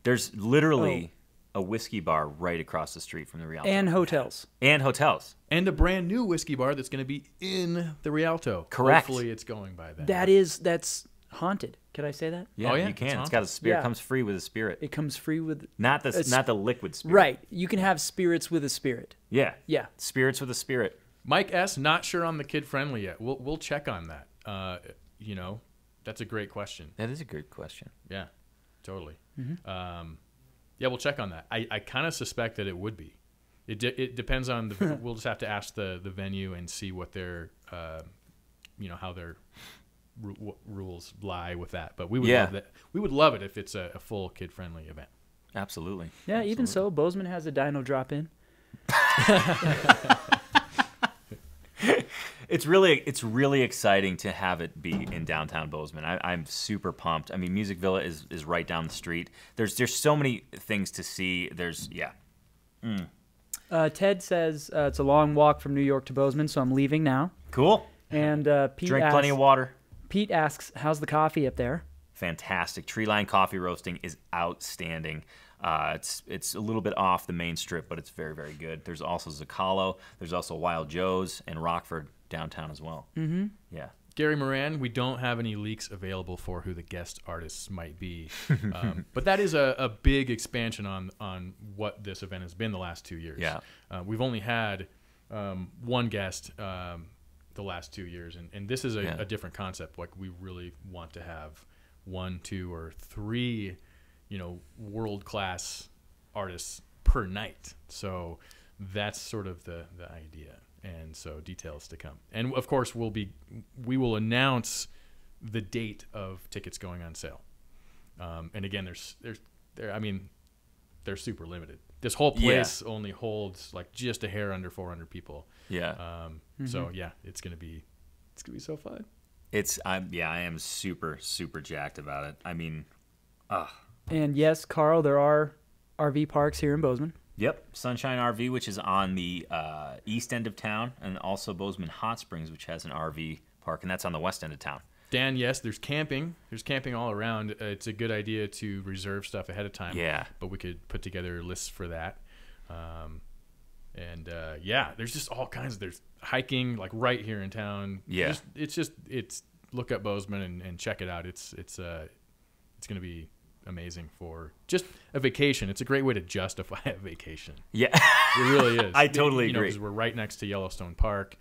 There's literally a whiskey bar right across the street from the Rialto. And hotels. And hotels. And a brand new whiskey bar that's going to be in the Rialto. Correct. Hopefully it's going by then. That's haunted. Could I say that? Yeah, Oh, yeah, you can. it's It's got a spirit. Yeah. Comes free with a spirit. It comes free with Not the liquid spirit. right. You can have spirits with a spirit. Yeah. Yeah. Spirits with a spirit. Mike S. Not sure on the kid friendly yet. We'll check on that. That's a great question. That is a good question. Yeah, totally. Yeah, we'll check on that. I kind of suspect that it would be. It depends on the. We'll just have to ask the venue and see what their, how their rules lie with that. But we would love that. We would love it if it's a full kid friendly event. Absolutely. Yeah, even so, Bozeman has a dino drop in. It's really exciting to have it be in downtown Bozeman. I'm super pumped. I mean, Music Villa is right down the street. There's so many things to see. Ted says it's a long walk from New York to Bozeman, so I'm leaving now. Cool. And Pete Drink asks, plenty of water. Pete asks, "How's the coffee up there?" Fantastic. Treeline Coffee roasting is outstanding. It's a little bit off the main strip, but it's very, very good. There's also Zocalo. There's also Wild Joe's and Rockford downtown as well. Mm-hmm. Yeah. Gary Moran, we don't have any leaks available for who the guest artists might be, but that is a big expansion on what this event has been the last 2 years. Yeah. We've only had one guest the last 2 years, and this is a different concept. Like, we really want to have 1, 2, or 3 world-class artists per night. So that's sort of the idea. And so details to come. And of course, we will announce the date of tickets going on sale. And again, they're super limited. This whole place only holds like just a hair under 400 people. Yeah. So yeah, it's gonna be so fun. I am super, super jacked about it. I mean, And yes, Carl, there are RV parks here in Bozeman. Yep, Sunshine RV, which is on the east end of town, and also Bozeman Hot Springs, which has an RV park, and that's on the west end of town. Dan, yes, there's camping. There's camping all around. It's a good idea to reserve stuff ahead of time. Yeah. But we could put together lists for that. There's just all kinds of. There's hiking like right here in town. Yeah. It's look up Bozeman and check it out. It's going to be amazing for just a vacation. It's a great way to justify a vacation. Yeah. It really is. I totally agree. Because we're right next to Yellowstone Park.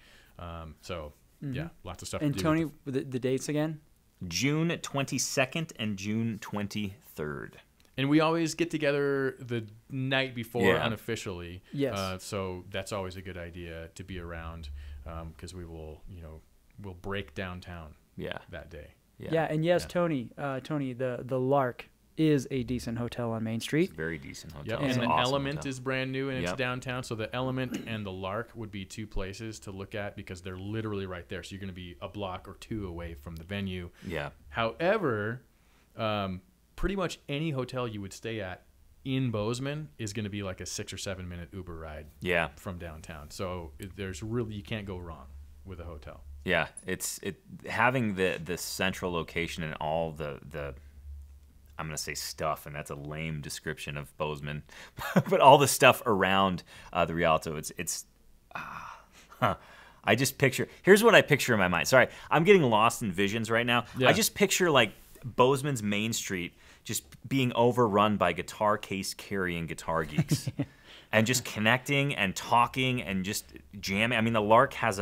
Yeah, lots of stuff And to do. Tony, the dates again? June 22nd and June 23rd. And we always get together the night before unofficially. Yes. So that's always a good idea to be around because we'll break downtown that day. Yeah, and yes, Tony, the Lark is a decent hotel on Main Street. It's a very decent hotel. Yep. It's And an the awesome Element hotel. is brand new and it's downtown. So the Element and the Lark would be 2 places to look at because they're literally right there. So you're going to be a block or 2 away from the venue. Yeah. However, pretty much any hotel you would stay at in Bozeman is going to be like a 6 or 7 minute Uber ride from downtown. So you can't go wrong with a hotel. Yeah, having the central location and all the I'm going to say stuff, and that's a lame description of Bozeman, but all the stuff around the Rialto, I just picture, here's what I picture in my mind. Sorry, I'm getting lost in visions right now. Yeah. I just picture like Bozeman's Main Street just being overrun by guitar case carrying guitar geeks and just connecting and talking and just jamming. I mean, the Lark has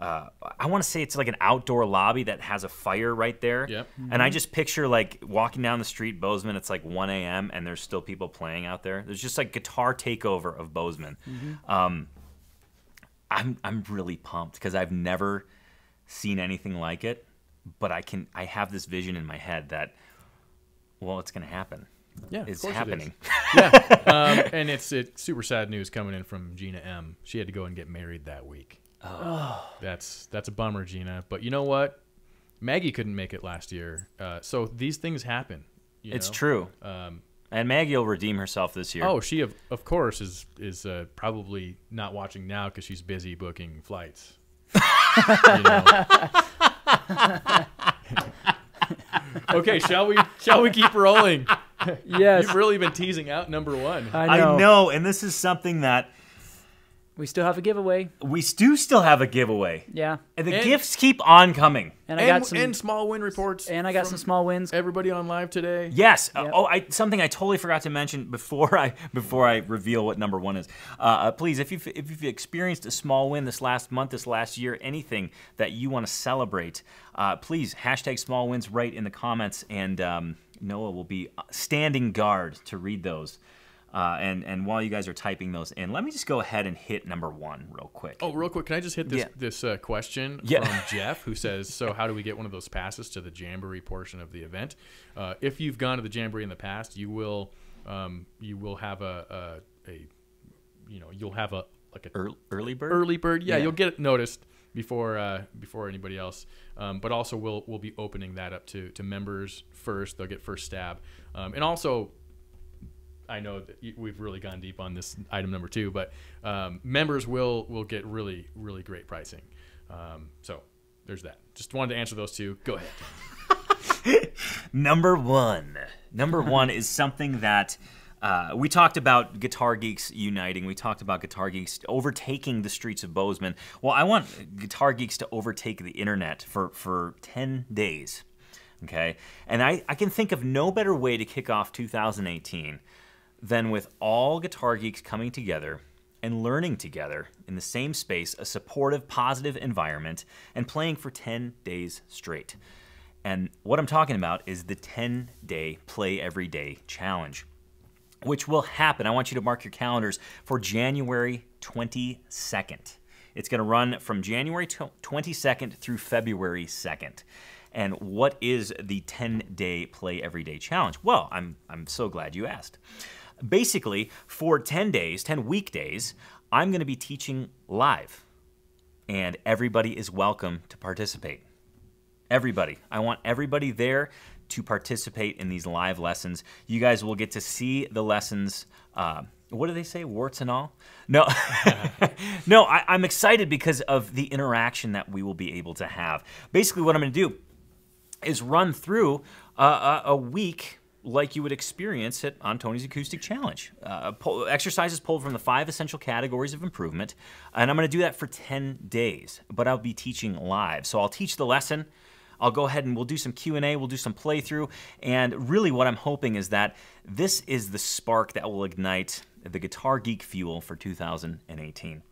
I want to say it's like an outdoor lobby that has a fire right there. Yep. And I just picture like walking down the street, Bozeman, it's like 1 a.m. and there's still people playing out there. There's just like guitar takeover of Bozeman. I'm really pumped because I've never seen anything like it, but I have this vision in my head that, well, it's going to happen. Yeah, It's of course happening. And it's super sad news coming in from Gina M. She had to go and get married that week. Oh, that's a bummer, Gina. But you know what? Maggie couldn't make it last year, so these things happen. It's true. And Maggie will redeem herself this year. Oh, she of course is probably not watching now because she's busy booking flights. You know. Okay, shall we keep rolling? Yes. You've really been teasing out number one. I know. I know, and this is something that We still have a giveaway. we do still have a giveaway. Yeah. And the And- gifts keep on coming. And I got some and small win reports. and I got from some small wins. everybody on live today. Yes. Yep. Something I totally forgot to mention before I reveal what number one is. Please, if you've experienced a small win this last month, this last year, anything that you want to celebrate, please hashtag small wins right in the comments, and Noah will be standing guard to read those. And while you guys are typing those in, let me just go ahead and hit number one real quick. Oh, real quick, can I just hit this Yeah. this question Yeah. from Jeff, who says, "So how do we get one of those passes to the Jamboree portion of the event?" If you've gone to the Jamboree in the past, you will have you'll have a Early bird. early bird. Yeah, Yeah. you'll get it noticed before anybody else. But also we'll be opening that up to members first. They'll get first stab, and also. I know that we've really gone deep on this item number 2, but members will get really, really great pricing. So there's that. Just wanted to answer those two. Go ahead. Number one. Number one is something that we talked about Guitar Geeks uniting. We talked about Guitar Geeks overtaking the streets of Bozeman. Well, I want Guitar Geeks to overtake the internet for 10 days. Okay? And I can think of no better way to kick off 2018 than with all Guitar Geeks coming together and learning together in the same space, a supportive, positive environment, and playing for 10 days straight. And what I'm talking about is the 10-day Play Every Day Challenge, which will happen. I want you to mark your calendars for January 22nd. It's going to run from January 22nd through February 2nd. And what is the 10-day Play Every Day Challenge? Well, I'm so glad you asked. Basically, for 10 days, 10 weekdays, I'm going to be teaching live. And everybody is welcome to participate. Everybody. I want everybody there to participate in these live lessons. You guys will get to see the lessons. What do they say? Warts and all? No. No, I'm excited because of the interaction that we will be able to have. Basically, what I'm going to do is run through a week like you would experience it on Tony's Acoustic Challenge. Exercises pulled from the 5 essential categories of improvement, and I'm going to do that for 10 days, but I'll be teaching live. So I'll teach the lesson, I'll go ahead and we'll do some Q&A, we'll do some playthrough, and really what I'm hoping is that this is the spark that will ignite the Guitar Geek fuel for 2018.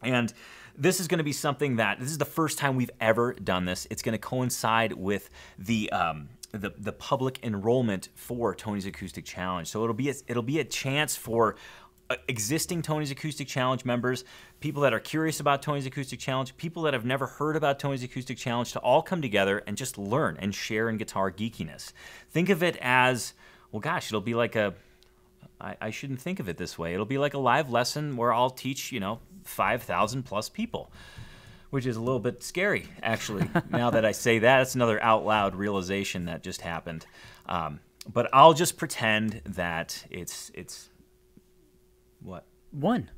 And this is going to be something that, this is the first time we've ever done this. It's going to coincide with the public enrollment for Tony's Acoustic Challenge. So it'll be a chance for existing Tony's Acoustic Challenge members, people that are curious about Tony's Acoustic Challenge, people that have never heard about Tony's Acoustic Challenge to all come together and just learn and share in guitar geekiness. Think of it as, well, gosh, it'll be like I shouldn't think of it this way. It'll be like a live lesson where I'll teach, 5,000 plus people, which is a little bit scary, actually. Now that I say that, it's another out loud realization that just happened. But I'll just pretend that it's what? One.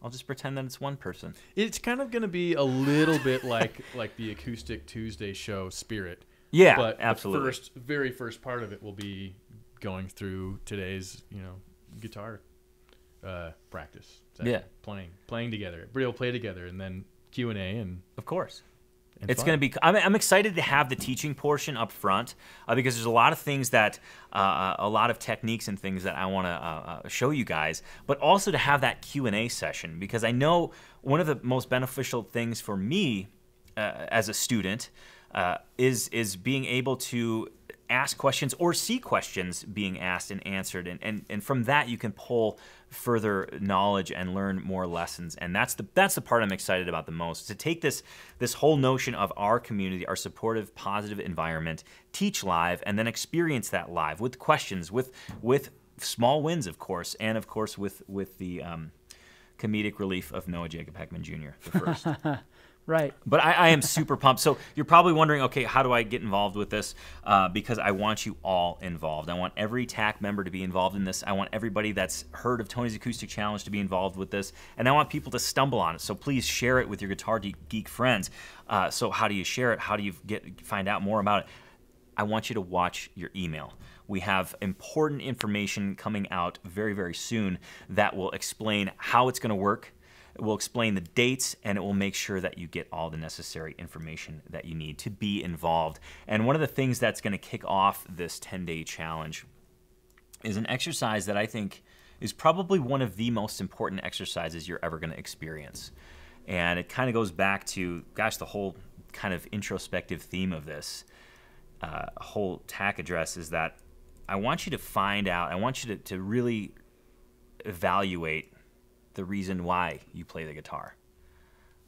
I'll just pretend that it's one person. It's kind of going to be a little bit like the Acoustic Tuesday show spirit. Yeah, but absolutely. The very first part of it will be going through today's, guitar practice. Yeah. Playing together. Everybody will play together, and then Q&A and Of course. and It's fun. going to be. I'm excited to have the teaching portion up front because there's a lot of things that, a lot of techniques and things that I want to show you guys, but also to have that Q&A session because I know one of the most beneficial things for me as a student is being able to ask questions or see questions being asked and answered, and from that you can pull further knowledge and learn more lessons. And that's the part I'm excited about the most, to take this whole notion of our community, our supportive, positive environment, teach live, and then experience that live with questions, with small wins, of course, and of course with the comedic relief of Noah Jacob Heckman Jr. the first. Right. But I am super pumped. So you're probably wondering, okay, how do I get involved with this? Because I want you all involved. I want every TAC member to be involved in this. I want everybody that's heard of Tony's Acoustic Challenge to be involved with this. And I want people to stumble on it. So please share it with your Guitar Geek friends. So how do you share it? How do you find out more about it? I want you to watch your email. We have important information coming out very, very soon that will explain how it's going to work. It will explain the dates, and it will make sure that you get all the necessary information that you need to be involved. And one of the things that's going to kick off this 10-day challenge is an exercise that I think is probably one of the most important exercises you're ever going to experience. And it kind of goes back to, gosh, the whole kind of introspective theme of this whole TAC address is that I want you to find out, I want you to really evaluate the reason why you play the guitar.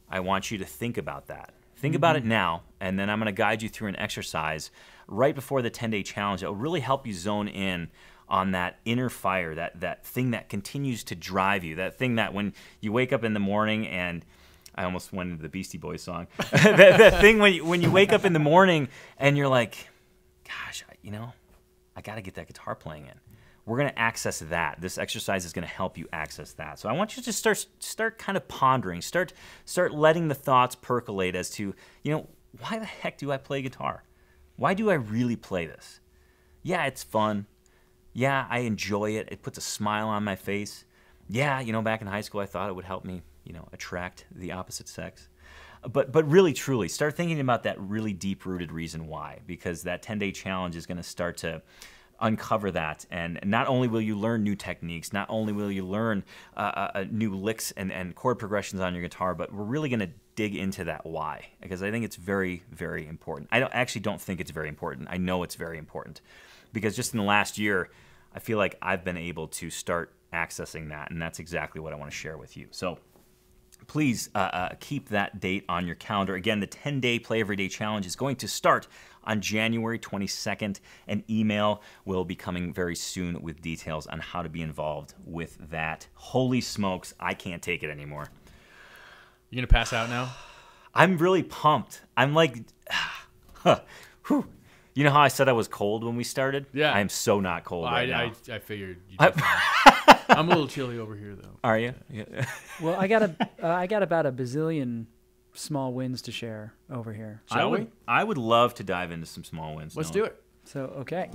I want you to think about that. Think about it now, and then I'm going to guide you through an exercise right before the 10-day challenge that will really help you zone in on that inner fire, that thing that continues to drive you, that thing that when you wake up in the morning and I almost went into the Beastie Boys song. that thing when you wake up in the morning and you're like, gosh, I got to get that guitar playing in. We're going to access that. This exercise is going to help you access that. So I want you to start kind of pondering, start letting the thoughts percolate as to, why the heck do I play guitar? Why do I really play this? Yeah, it's fun. Yeah, I enjoy it. It puts a smile on my face. Yeah, back in high school I thought it would help me, attract the opposite sex. But really, truly, start thinking about that really deep-rooted reason why, because that 10-day challenge is going to start to uncover that. And not only will you learn new techniques, not only will you learn new licks and chord progressions on your guitar, but we're really going to dig into that why, because I think it's very, very important. I actually don't think it's very important. I know it's very important, because just in the last year, I feel like I've been able to start accessing that, and that's exactly what I want to share with you. So please keep that date on your calendar. Again, the 10-day Play Every Day Challenge is going to start on January 22nd. An email will be coming very soon with details on how to be involved with that. Holy smokes, I can't take it anymore. You going to pass out now? I'm really pumped. I'm like, whew. You know how I said I was cold when we started? Yeah. I am so not cold right now. I figured you'd be fine. I'm a little chilly over here, though. Are you? Yeah. Well, I got about a bazillion small wins to share over here. Shall we? I would love to dive into some small wins. Let's do it. So, okay.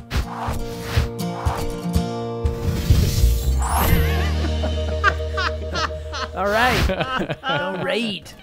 All right. All right.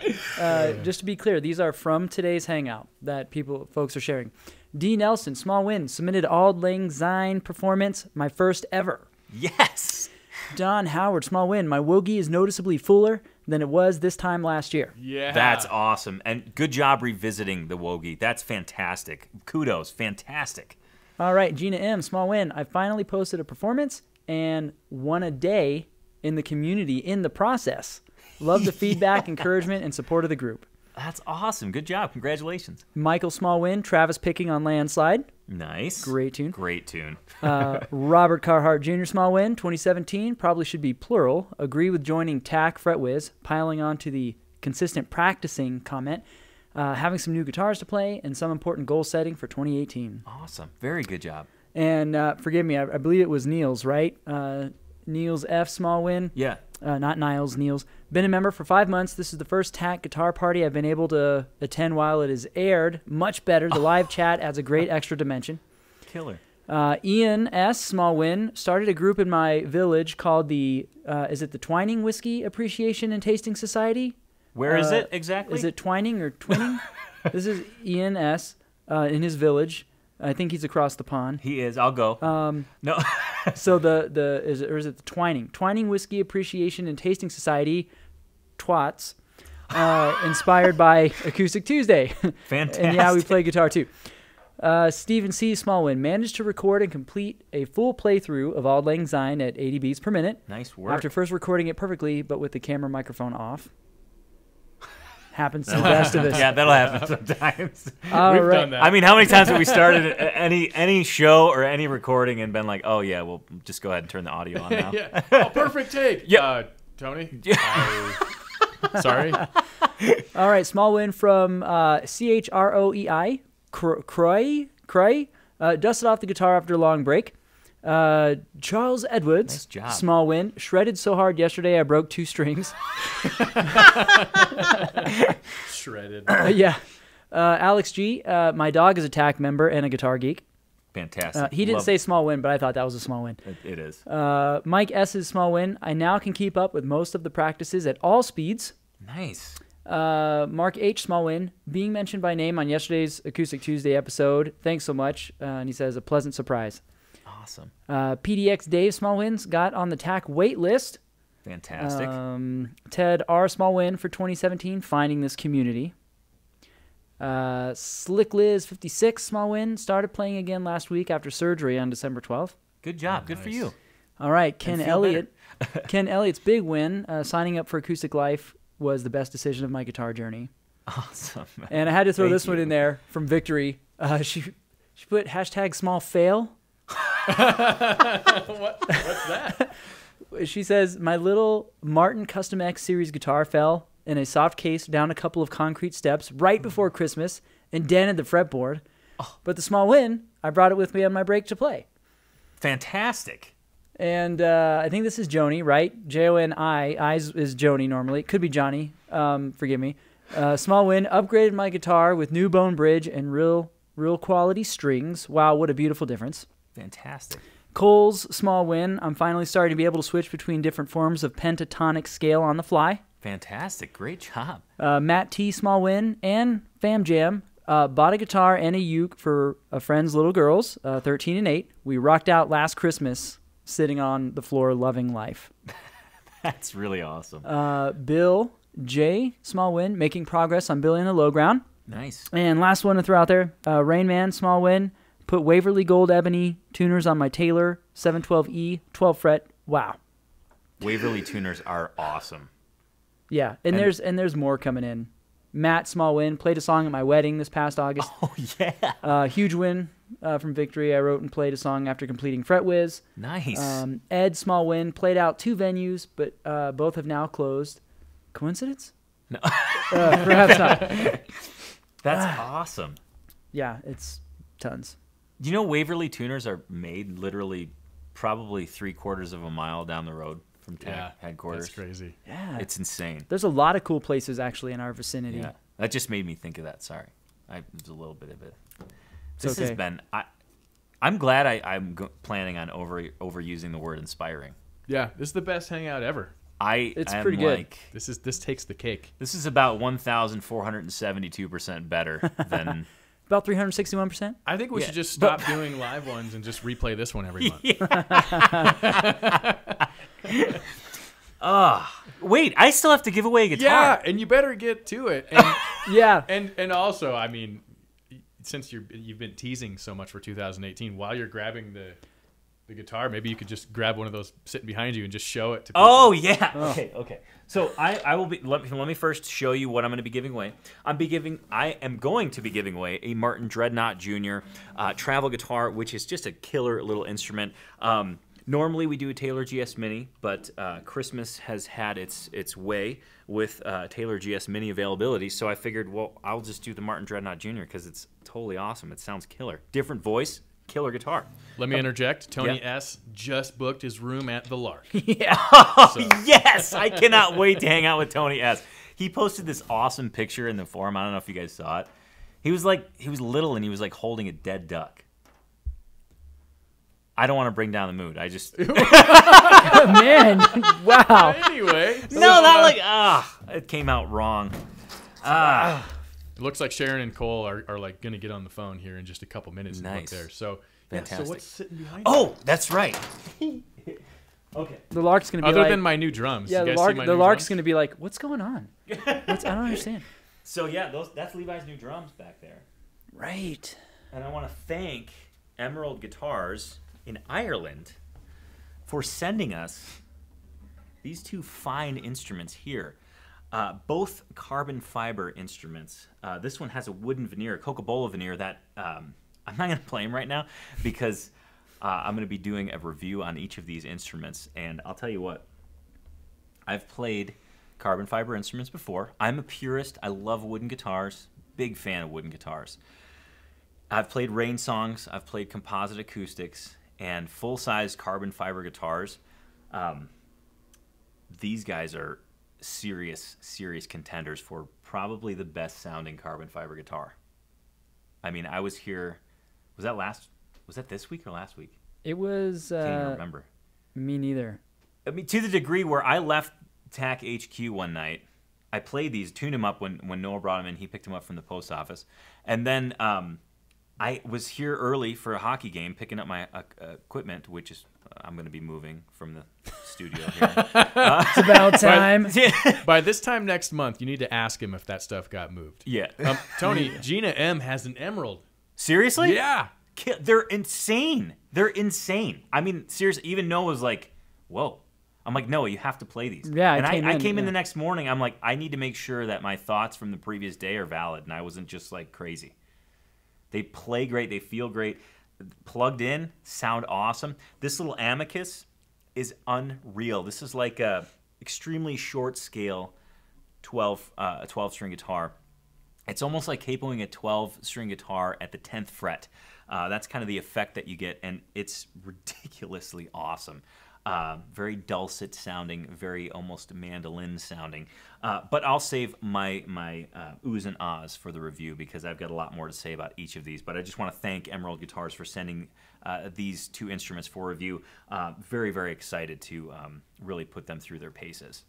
Just to be clear, these are from today's Hangout that folks are sharing. D. Nelson, small win, submitted Auld Lang Syne performance, my first ever. Yes. Don Howard, small win, my Wogie is noticeably fuller than it was this time last year. Yeah. That's awesome. And good job revisiting the Wogie. That's fantastic. Kudos. Fantastic. All right, Gina M., small win. I finally posted a performance and won a day in the community in the process. Love the feedback, encouragement, and support of the group. That's awesome. Good job. Congratulations. Michael, small win. Travis picking on Landslide. Nice. Great tune. Great tune. Robert Carhart Jr., small win. 2017, probably should be plural. Agree with joining TAC Fretwiz, piling on to the consistent practicing comment. Having some new guitars to play, and some important goal setting for 2018. Awesome. Very good job. And forgive me, I believe it was Niels, right? Niels F., small win. Yeah. Not Niles, Niels. Been a member for 5 months. This is the first TAC guitar party I've been able to attend while it is aired. Much better. The live chat adds a great extra dimension. Killer. Ian S., small win. Started a group in my village called the Twining Whiskey Appreciation and Tasting Society? Where is it exactly? Is it Twining or Twinning? This is Ian S. In his village. I think he's across the pond. He is. I'll go. No. So is it the Twining Whiskey Appreciation and Tasting Society, twats, inspired by Acoustic Tuesday. Fantastic. And yeah, we play guitar too. Stephen C. Smallwin managed to record and complete a full playthrough of Auld Lang Syne at 80 beats per minute. Nice work. After first recording it perfectly, but with the camera microphone off. Happens to the best of us. Yeah, that'll happen sometimes. We've done that. I mean, how many times have we started any show or any recording and been like, oh, yeah, we'll just go ahead and turn the audio on now? Yeah. Oh, perfect take. Yeah. Tony, Sorry. All right, small win from CHROEI. Croy. Dusted off the guitar after a long break. Charles Edwards. Nice job. Small win. Shredded so hard yesterday I broke 2 strings. Shredded. Yeah. Alex G. My dog is a TAC member and a guitar geek. Fantastic. He didn't Love- say small win, but I thought that was a small win. It is. Mike S.'s small win. I now can keep up with most of the practices at all speeds. Nice. Mark H. small win. Being mentioned by name on yesterday's Acoustic Tuesday episode. Thanks so much. And he says, a pleasant surprise. Awesome. PDX Dave small wins. Got on the TAC wait list. Fantastic. Ted R. small win for 2017. Finding this community. Slick Liz 56 small win. Started playing again last week after surgery on December 12th. Good job. Good for Nice. you. All right, Ken feel Elliott. Ken Elliott's big win, signing up for Acoustic Life, was the best decision of my guitar journey. Awesome. And I had to throw Thank this one you. in there from Victory. She put hashtag small fail. What's that? She says, my little Martin Custom X series guitar fell in a soft case down a couple of concrete steps right before Christmas and dented the fretboard. But the small win, I brought it with me on my break to play. Fantastic. And I think this is Joni, right? Joni. I is Joni normally. Could be Johnny. Forgive me. Small win. Upgraded my guitar with new bone bridge and real quality strings. Wow, what a beautiful difference. Fantastic. Cole's small win. I'm finally starting to be able to switch between different forms of pentatonic scale on the fly. Fantastic. Great job. Matt T. small win. And Fam Jam. Bought a guitar and a uke for a friend's little girls, 13 and 8. We rocked out last Christmas, sitting on the floor loving life. That's really awesome. Bill J. small win. Making progress on Billy in the Low Ground. Nice. And last one to throw out there, Rain Man, small win. Put Waverly Gold Ebony tuners on my Taylor 712E, 12 fret. Wow. Waverly tuners are awesome. Yeah, and there's more coming in. Matt, small win. Played a song at my wedding this past August. Oh, yeah. Huge win from Victory. I wrote and played a song after completing Fret Whiz. Nice. Ed, small win. Played out 2 venues, but both have now closed. Coincidence? No. Perhaps not. That's awesome. Yeah, it's tons. Do you know Waverly tuners are made literally probably 3/4 of a mile down the road from TAC headquarters? That's crazy. Yeah. It's insane. There's a lot of cool places actually in our vicinity. Yeah. That just made me think of that. Sorry. It was a little bit of it. This okay. has been... I'm glad I'm planning on overusing the word inspiring. Yeah, this is the best hangout ever. It's I'm pretty good. like, This takes the cake. this is about 1,472% better than... About 361%. I think we Yeah. should just stop doing live ones and just replay this one every month. Wait, I still have to give away a guitar. Yeah, and you better get to it. And Yeah. and also, I mean, since you've been teasing so much for 2018, while you're grabbing the guitar, maybe you could just grab one of those sitting behind you and just show it to people. Oh yeah. Okay. So I will be. Let me first show you what I'm going to be giving away. I am going to be giving away a Martin Dreadnought Jr. Travel guitar, which is just a killer little instrument. Normally we do a Taylor GS Mini, but Christmas has had its way with Taylor GS Mini availability. So I figured, well, I'll just do the Martin Dreadnought Jr. because it's totally awesome. It sounds killer. Different voice, killer guitar. Let me interject. Tony Yeah. S. just booked his room at the Lark. Yes, I cannot wait to hang out with Tony S. He posted this awesome picture in the forum. I don't know if you guys saw it. He was little and he was like holding a dead duck. I don't want to bring down the mood. I just Man, wow. Anyway, it came out wrong. it looks like Sharon and Cole are like going to get on the phone here in just a couple minutes. And Nice. look there. So, yeah, Fantastic. so what's sitting behind you? Oh, that's right. Okay. The Lark's going to be Other like... than my new drums. yeah, You the guys see my Lark's new drums? going to be like, what's going on? I don't understand. So yeah, that's Levi's new drums back there. Right. And I want to thank Emerald Guitars in Ireland for sending us these 2 fine instruments here. Both carbon fiber instruments. This one has a wooden veneer, a Cocobolo veneer that I'm not going to play them right now because I'm going to be doing a review on each of these instruments. And I'll tell you what, I've played carbon fiber instruments before. I'm a purist. I love wooden guitars. Big fan of wooden guitars. I've played rain songs. I've played composite acoustics and full-size carbon fiber guitars. These guys are serious contenders for probably the best sounding carbon fiber guitar. I mean, I was here. Was that this week or last week? It was. Can't even remember. Me neither. I mean, to the degree where I left TAC HQ one night, I played these, tuned them up when Noah brought them in. He picked them up from the post office, and then I was here early for a hockey game, picking up my equipment, which is I'm going to be moving from the studio here. It's about time. By this time next month, you need to ask him if that stuff got moved. Yeah. Tony, Gina M has an Emerald. Seriously? Yeah. They're insane. They're insane. I mean, seriously, even Noah was like, whoa. I'm like, Noah, you have to play these. Yeah, and I came in yeah. the next morning. I'm like, I need to make sure that my thoughts from the previous day are valid, and I wasn't just like crazy. They play great. They feel great. Plugged in, sound awesome. This little Amicus is unreal. This is like a extremely short scale 12-string guitar. It's almost like capoing a 12-string guitar at the 10th fret. That's kind of the effect that you get, and it's ridiculously awesome. Very dulcet sounding, very almost mandolin sounding. But I'll save my oohs and ahs for the review because I've got a lot more to say about each of these. But I just want to thank Emerald Guitars for sending these two instruments for review. Very, very excited to really put them through their paces.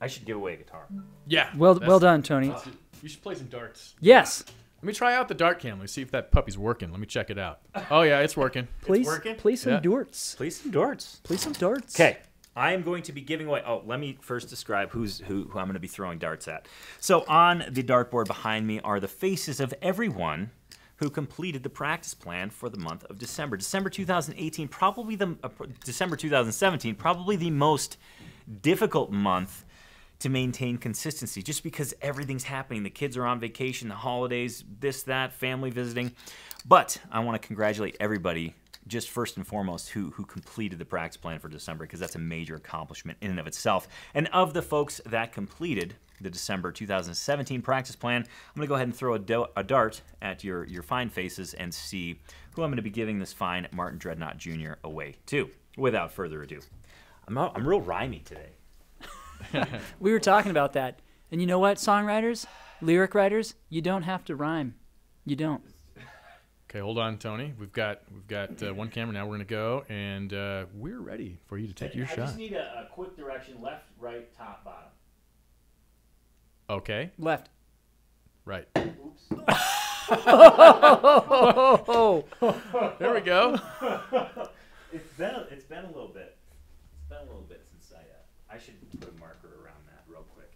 I should give away a guitar. Yeah. Well done, Tony. You should play some darts. Yes. Let me try out the dart cam. Let's see if that puppy's working. Let me check it out. Oh, yeah, it's working. Please working? play some Yeah. darts. Play some darts. Play some darts. Okay. I am going to be giving away. Oh, let me first describe who I'm going to be throwing darts at. So on the dartboard behind me are the faces of everyone who completed the practice plan for the month of December. December 2018, probably December 2017, probably the most difficult month to maintain consistency, just because everything's happening. The kids are on vacation, the holidays, this, that, family visiting. But I want to congratulate everybody, just first and foremost, who completed the practice plan for December, because that's a major accomplishment in and of itself. And of the folks that completed the December 2017 practice plan, I'm going to go ahead and throw a dart at your fine faces and see who I'm going to be giving this fine Martin Dreadnought Jr. away to. Without further ado, I'm real rhymey today. We were talking about that. And you know what, songwriters, lyric writers, you don't have to rhyme. You don't. Okay, hold on, Tony. We've got one camera now. We're gonna go, and we're ready for you to take your I shot. just need a quick direction: left, right, top, bottom. Okay, Left. right. Oops. Oh, There we go. It's been a little bit. It's been a little bit since I should put a marker around that real quick.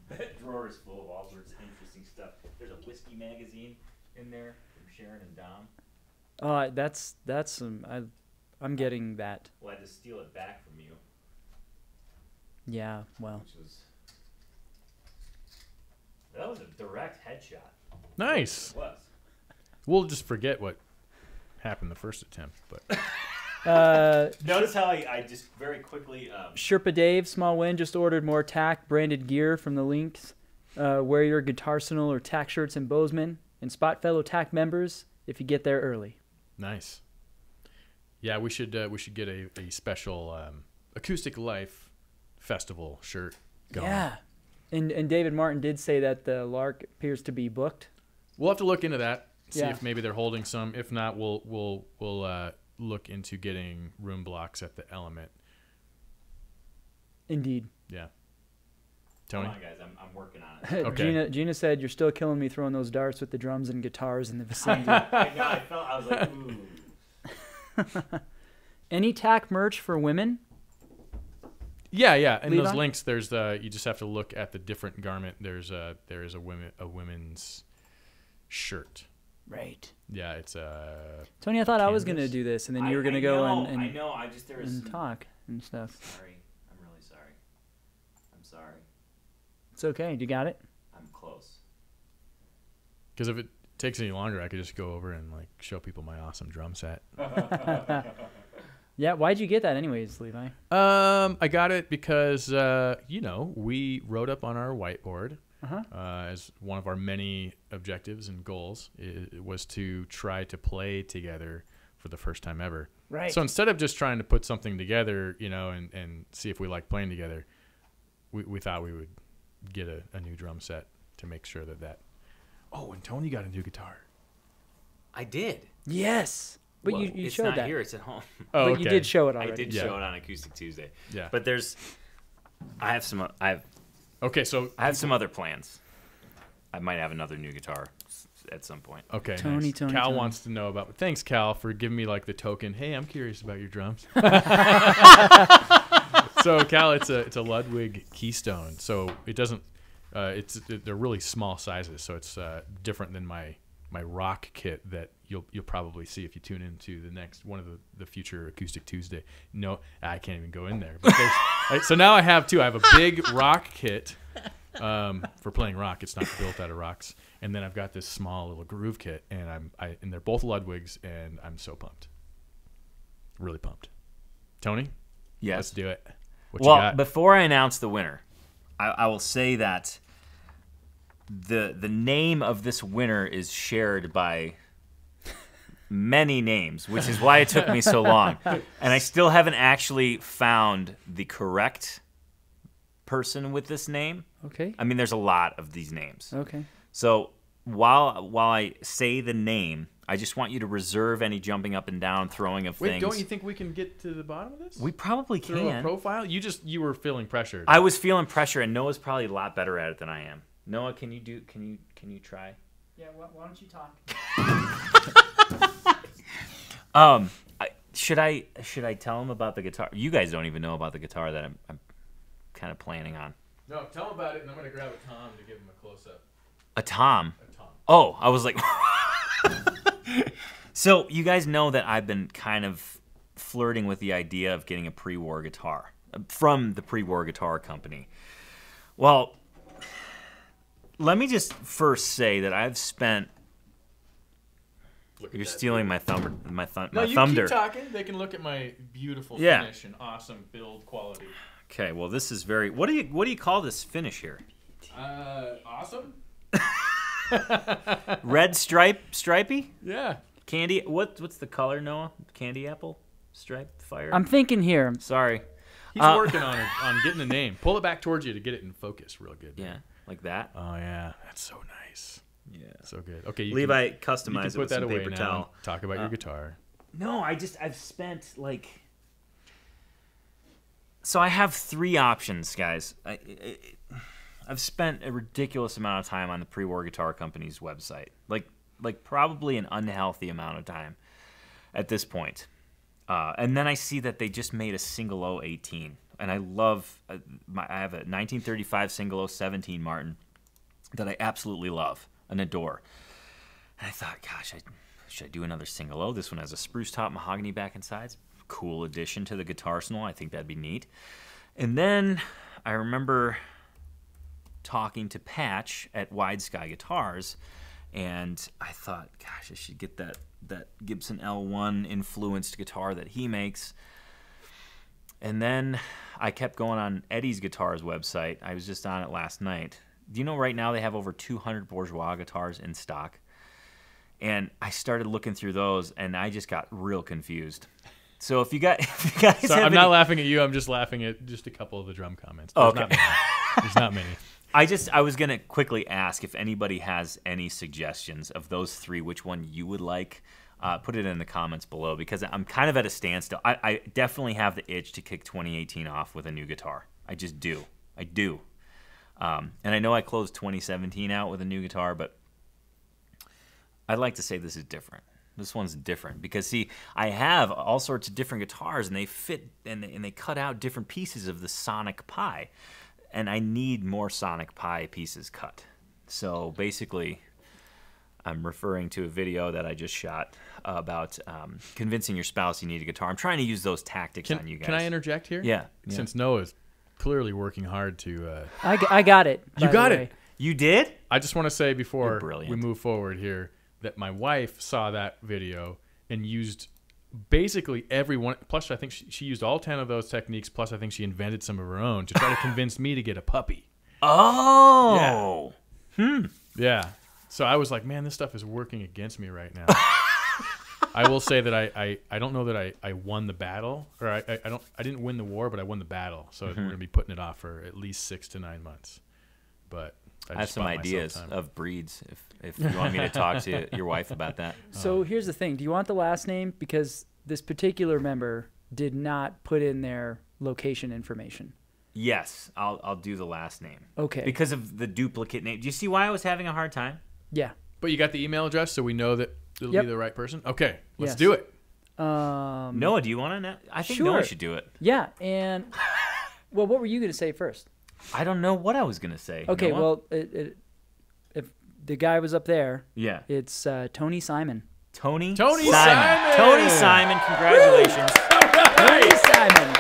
That drawer is full of all sorts of interesting stuff. There's a whiskey magazine in there from Sharon and Dom. that's some. I'm getting that. Well, I had to steal it back from you, Yeah. Well. that was a direct headshot. Nice. It was. We'll just forget what happened the first attempt, but Notice how I just very quickly. Sherpa Dave, small win, just ordered more TAC branded gear from the links. Wear your Guitarsenal or TAC shirts in Bozeman, and spot fellow TAC members if you get there early. nice. Yeah, we should get a special Acoustic Life Festival shirt going. Yeah. And David Martin did say that the Lark appears to be booked. We'll have to look into that. See Yeah. if maybe they're holding some. If not, we'll look into getting room blocks at the Element. Indeed. Yeah. Tony. Come on, guys. I'm working on it. Okay. Gina said, you're still killing me throwing those darts with the drums and guitars in the vicinity. I was like, ooh. Any TAC merch for women? Yeah. In Levi? those links, there's you just have to look at the different garment. There is a women's shirt. Right. Yeah, it's Tony, I thought I was going to Canvas? do this, and then you were going to go I and know. I just there was and some, talk and stuff. Sorry. I'm really sorry. I'm sorry. It's okay. You got it? I'm close. because if it takes any longer, I could just go over and like show people my awesome drum set. Yeah, why'd you get that anyways, Levi? I got it because we wrote up on our whiteboard as one of our many objectives and goals. It was to try to play together for the first time ever. Right. So instead of just trying to put something together, and see if we like playing together, we thought we would get a new drum set to make sure that. Oh, and Tony got a new guitar. I did. Yes. But Well, you it's showed not that. here. It's at home. Oh, But okay. you did show it I already. did Yeah. show it on Acoustic Tuesday. Yeah. But I have some other plans. I might have another new guitar at some point. Okay, Tony, nice. Tony, Cal Tony. wants to know about. Thanks, Cal, for giving me like the token. Hey, I'm curious about your drums. So, Cal, it's a Ludwig Keystone. So it doesn't. They're really small sizes. So it's different than my rock kit that you'll probably see if you tune into the next one of the future Acoustic Tuesday. No, I can't even go in there. But so now I have two. I have a big rock kit for playing rock. It's not built out of rocks. And then I've got this small little groove kit, and and they're both Ludwigs, and I'm so pumped. Really pumped. Tony, Yes. let's do it. What you Well, got? before I announce the winner, I will say that the name of this winner is shared by many names, which is why it took me so long. And I still haven't actually found the correct person with this name. Okay. I mean, there's a lot of these names. Okay. So while I say the name, I just want you to reserve any jumping up and down, throwing of Wait, things. don't you think we can get to the bottom of this? We probably Through a can. profile? You were feeling pressured. I was feeling pressure, and Noah's probably a lot better at it than I am. Noah, can you try? Yeah, why don't you talk? Should I tell him about the guitar? You guys don't even know about the guitar that I'm kind of planning on. No, tell him about it, and I'm going to grab a Tom to give him a close-up. A Tom. A Tom. Oh, I was like. So you guys know that I've been kind of flirting with the idea of getting a pre-war guitar from the Pre-War Guitar Company. Well, let me just first say that I've spent. You're stealing my thunder. No, you thunder. keep talking. They can look at my beautiful Yeah. finish and awesome build quality. Okay, well this is very. What do you call this finish here? Awesome? Red stripey, Yeah. candy. What's the color, Noah? Candy apple, stripe, fire. I'm thinking here. Sorry. He's working on getting the name. Pull it back towards you to get it in focus real good. Yeah, like that. Oh, yeah. That's so nice. Yeah. So good. Okay, you Levi can customized it put with that some away paper now. towel. Talk about your guitar. No, I've spent like. So I have three options, guys. I've spent a ridiculous amount of time on the Pre-War Guitar Company's website, like probably an unhealthy amount of time at this point. And then I see that they just made a single 018, and I love. I have a 1935 single 017 Martin that I absolutely love and adore. And I thought, gosh, should I do another single O? This one has a spruce top mahogany back and sides. Cool addition to the guitarsenal. I think that'd be neat. And then I remember talking to Patch at Wide Sky Guitars, and I thought, gosh, I should get that Gibson L1 influenced guitar that he makes. And then I kept going on Eddie's Guitars website. I was just on it last night. Do you know right now they have over 200 Bourgeois guitars in stock? And I started looking through those, and I just got real confused. So if you guys Sorry, have I'm not any- laughing at you. I'm just laughing at just a couple of the drum comments. Oh, There's okay. not many. There's not many. I was gonna quickly ask if anybody has any suggestions of those three, which one you would like. Put it in the comments below, because I'm kind of at a standstill. I definitely have the itch to kick 2018 off with a new guitar. I just do. I do. And I know I closed 2017 out with a new guitar, but I'd like to say this is different. This one's different because, see, I have all sorts of different guitars, and they fit and they cut out different pieces of the Sonic Pi, and I need more Sonic Pi pieces cut. So basically, I'm referring to a video that I just shot about convincing your spouse you need a guitar. I'm trying to use those tactics on you guys. Can I interject here? Yeah. Since Noah's clearly working hard to. I got it. You by got the it. way. You did? I just want to say You're before brilliant. we move forward here that my wife saw that video and used basically everyone, plus I think she used all 10 of those techniques, plus I think she invented some of her own to try to convince me to get a puppy. Oh. Yeah. So I was like, man, this stuff is working against me right now. I will say that I don't know that I won the battle, or I didn't win the war, but I won the battle. So we're going to be putting it off for at least 6 to 9 months. But I have some ideas of breeds if you want me to talk to your wife about that. So here's the thing. Do you want the last name? Because this particular member did not put in their location information. Yes, I'll do the last name. Okay. Because of the duplicate name. Do you see why I was having a hard time? Yeah. But you got the email address, so we know that it'll Yep. be the right person? Okay, let's Yes. do it. Noah, do you want to know? I think Sure. Noah should do it. Yeah, and well, what were you going to say first? I don't know what I was going to say. Okay, Noah? well, if the guy was up there, Yeah. it's Tony Simon. Tony Simon! Tony Simon, congratulations. Tony Simon.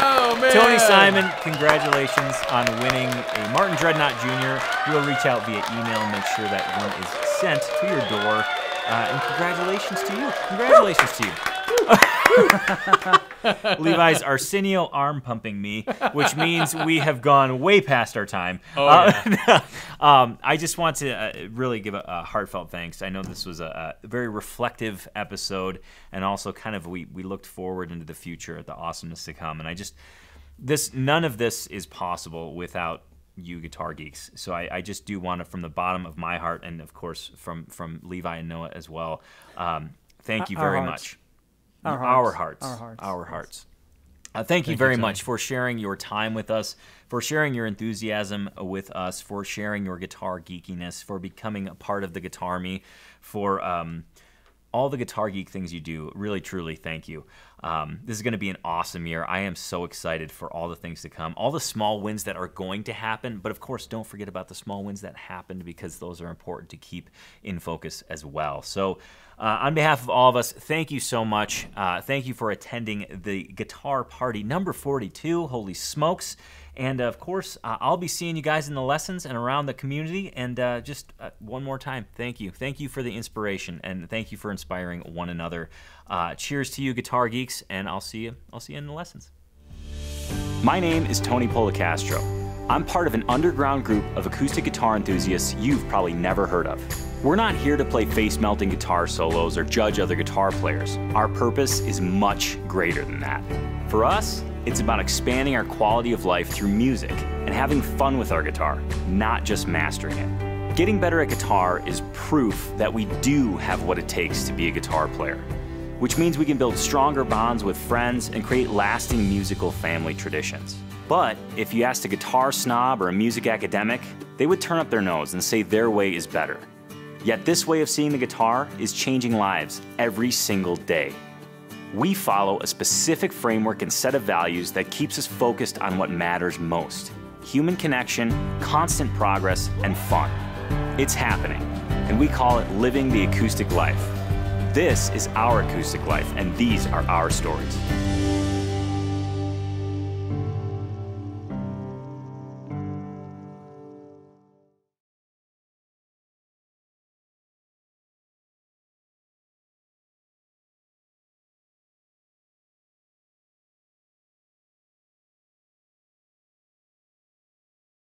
Oh, man. Tony Simon, congratulations on winning a Martin Dreadnought Jr. We'll reach out via email and make sure that one is sent to your door. And congratulations to you. Congratulations to you. Levi's Arsenio arm pumping me, which means we have gone way past our time. I just want to really give a heartfelt thanks. I know this was a very reflective episode, and also kind of we looked forward into the future, the awesomeness to come. And none of this is possible without you guitar geeks. So I just do want to, from the bottom of my heart, and of course from Levi and Noah as well, thank you very much. Our hearts. Thank you very much for sharing your time with us, for sharing your enthusiasm with us, for sharing your guitar geekiness, for becoming a part of the Guitar Me, for all the Guitar Geek things you do. Really, truly, thank you. This is going to be an awesome year. I am so excited for all the things to come, all the small wins that are going to happen. But of course, don't forget about the small wins that happened, because those are important to keep in focus as well. So on behalf of all of us, thank you so much. Thank you for attending the Guitar Party number 42. Holy smokes. And of course, I'll be seeing you guys in the lessons and around the community. And just one more time, thank you. Thank you for the inspiration, and thank you for inspiring one another. Cheers to you, Guitar Geeks, and I'll see you in the lessons. My name is Tony Policastro. I'm part of an underground group of acoustic guitar enthusiasts you've probably never heard of. We're not here to play face-melting guitar solos or judge other guitar players. Our purpose is much greater than that. For us, it's about expanding our quality of life through music and having fun with our guitar, not just mastering it. Getting better at guitar is proof that we do have what it takes to be a guitar player, which means we can build stronger bonds with friends and create lasting musical family traditions. But if you asked a guitar snob or a music academic, they would turn up their nose and say their way is better. Yet this way of seeing the guitar is changing lives every single day. We follow a specific framework and set of values that keeps us focused on what matters most: human connection, constant progress, and fun. It's happening, and we call it living the acoustic life. This is our acoustic life, and these are our stories.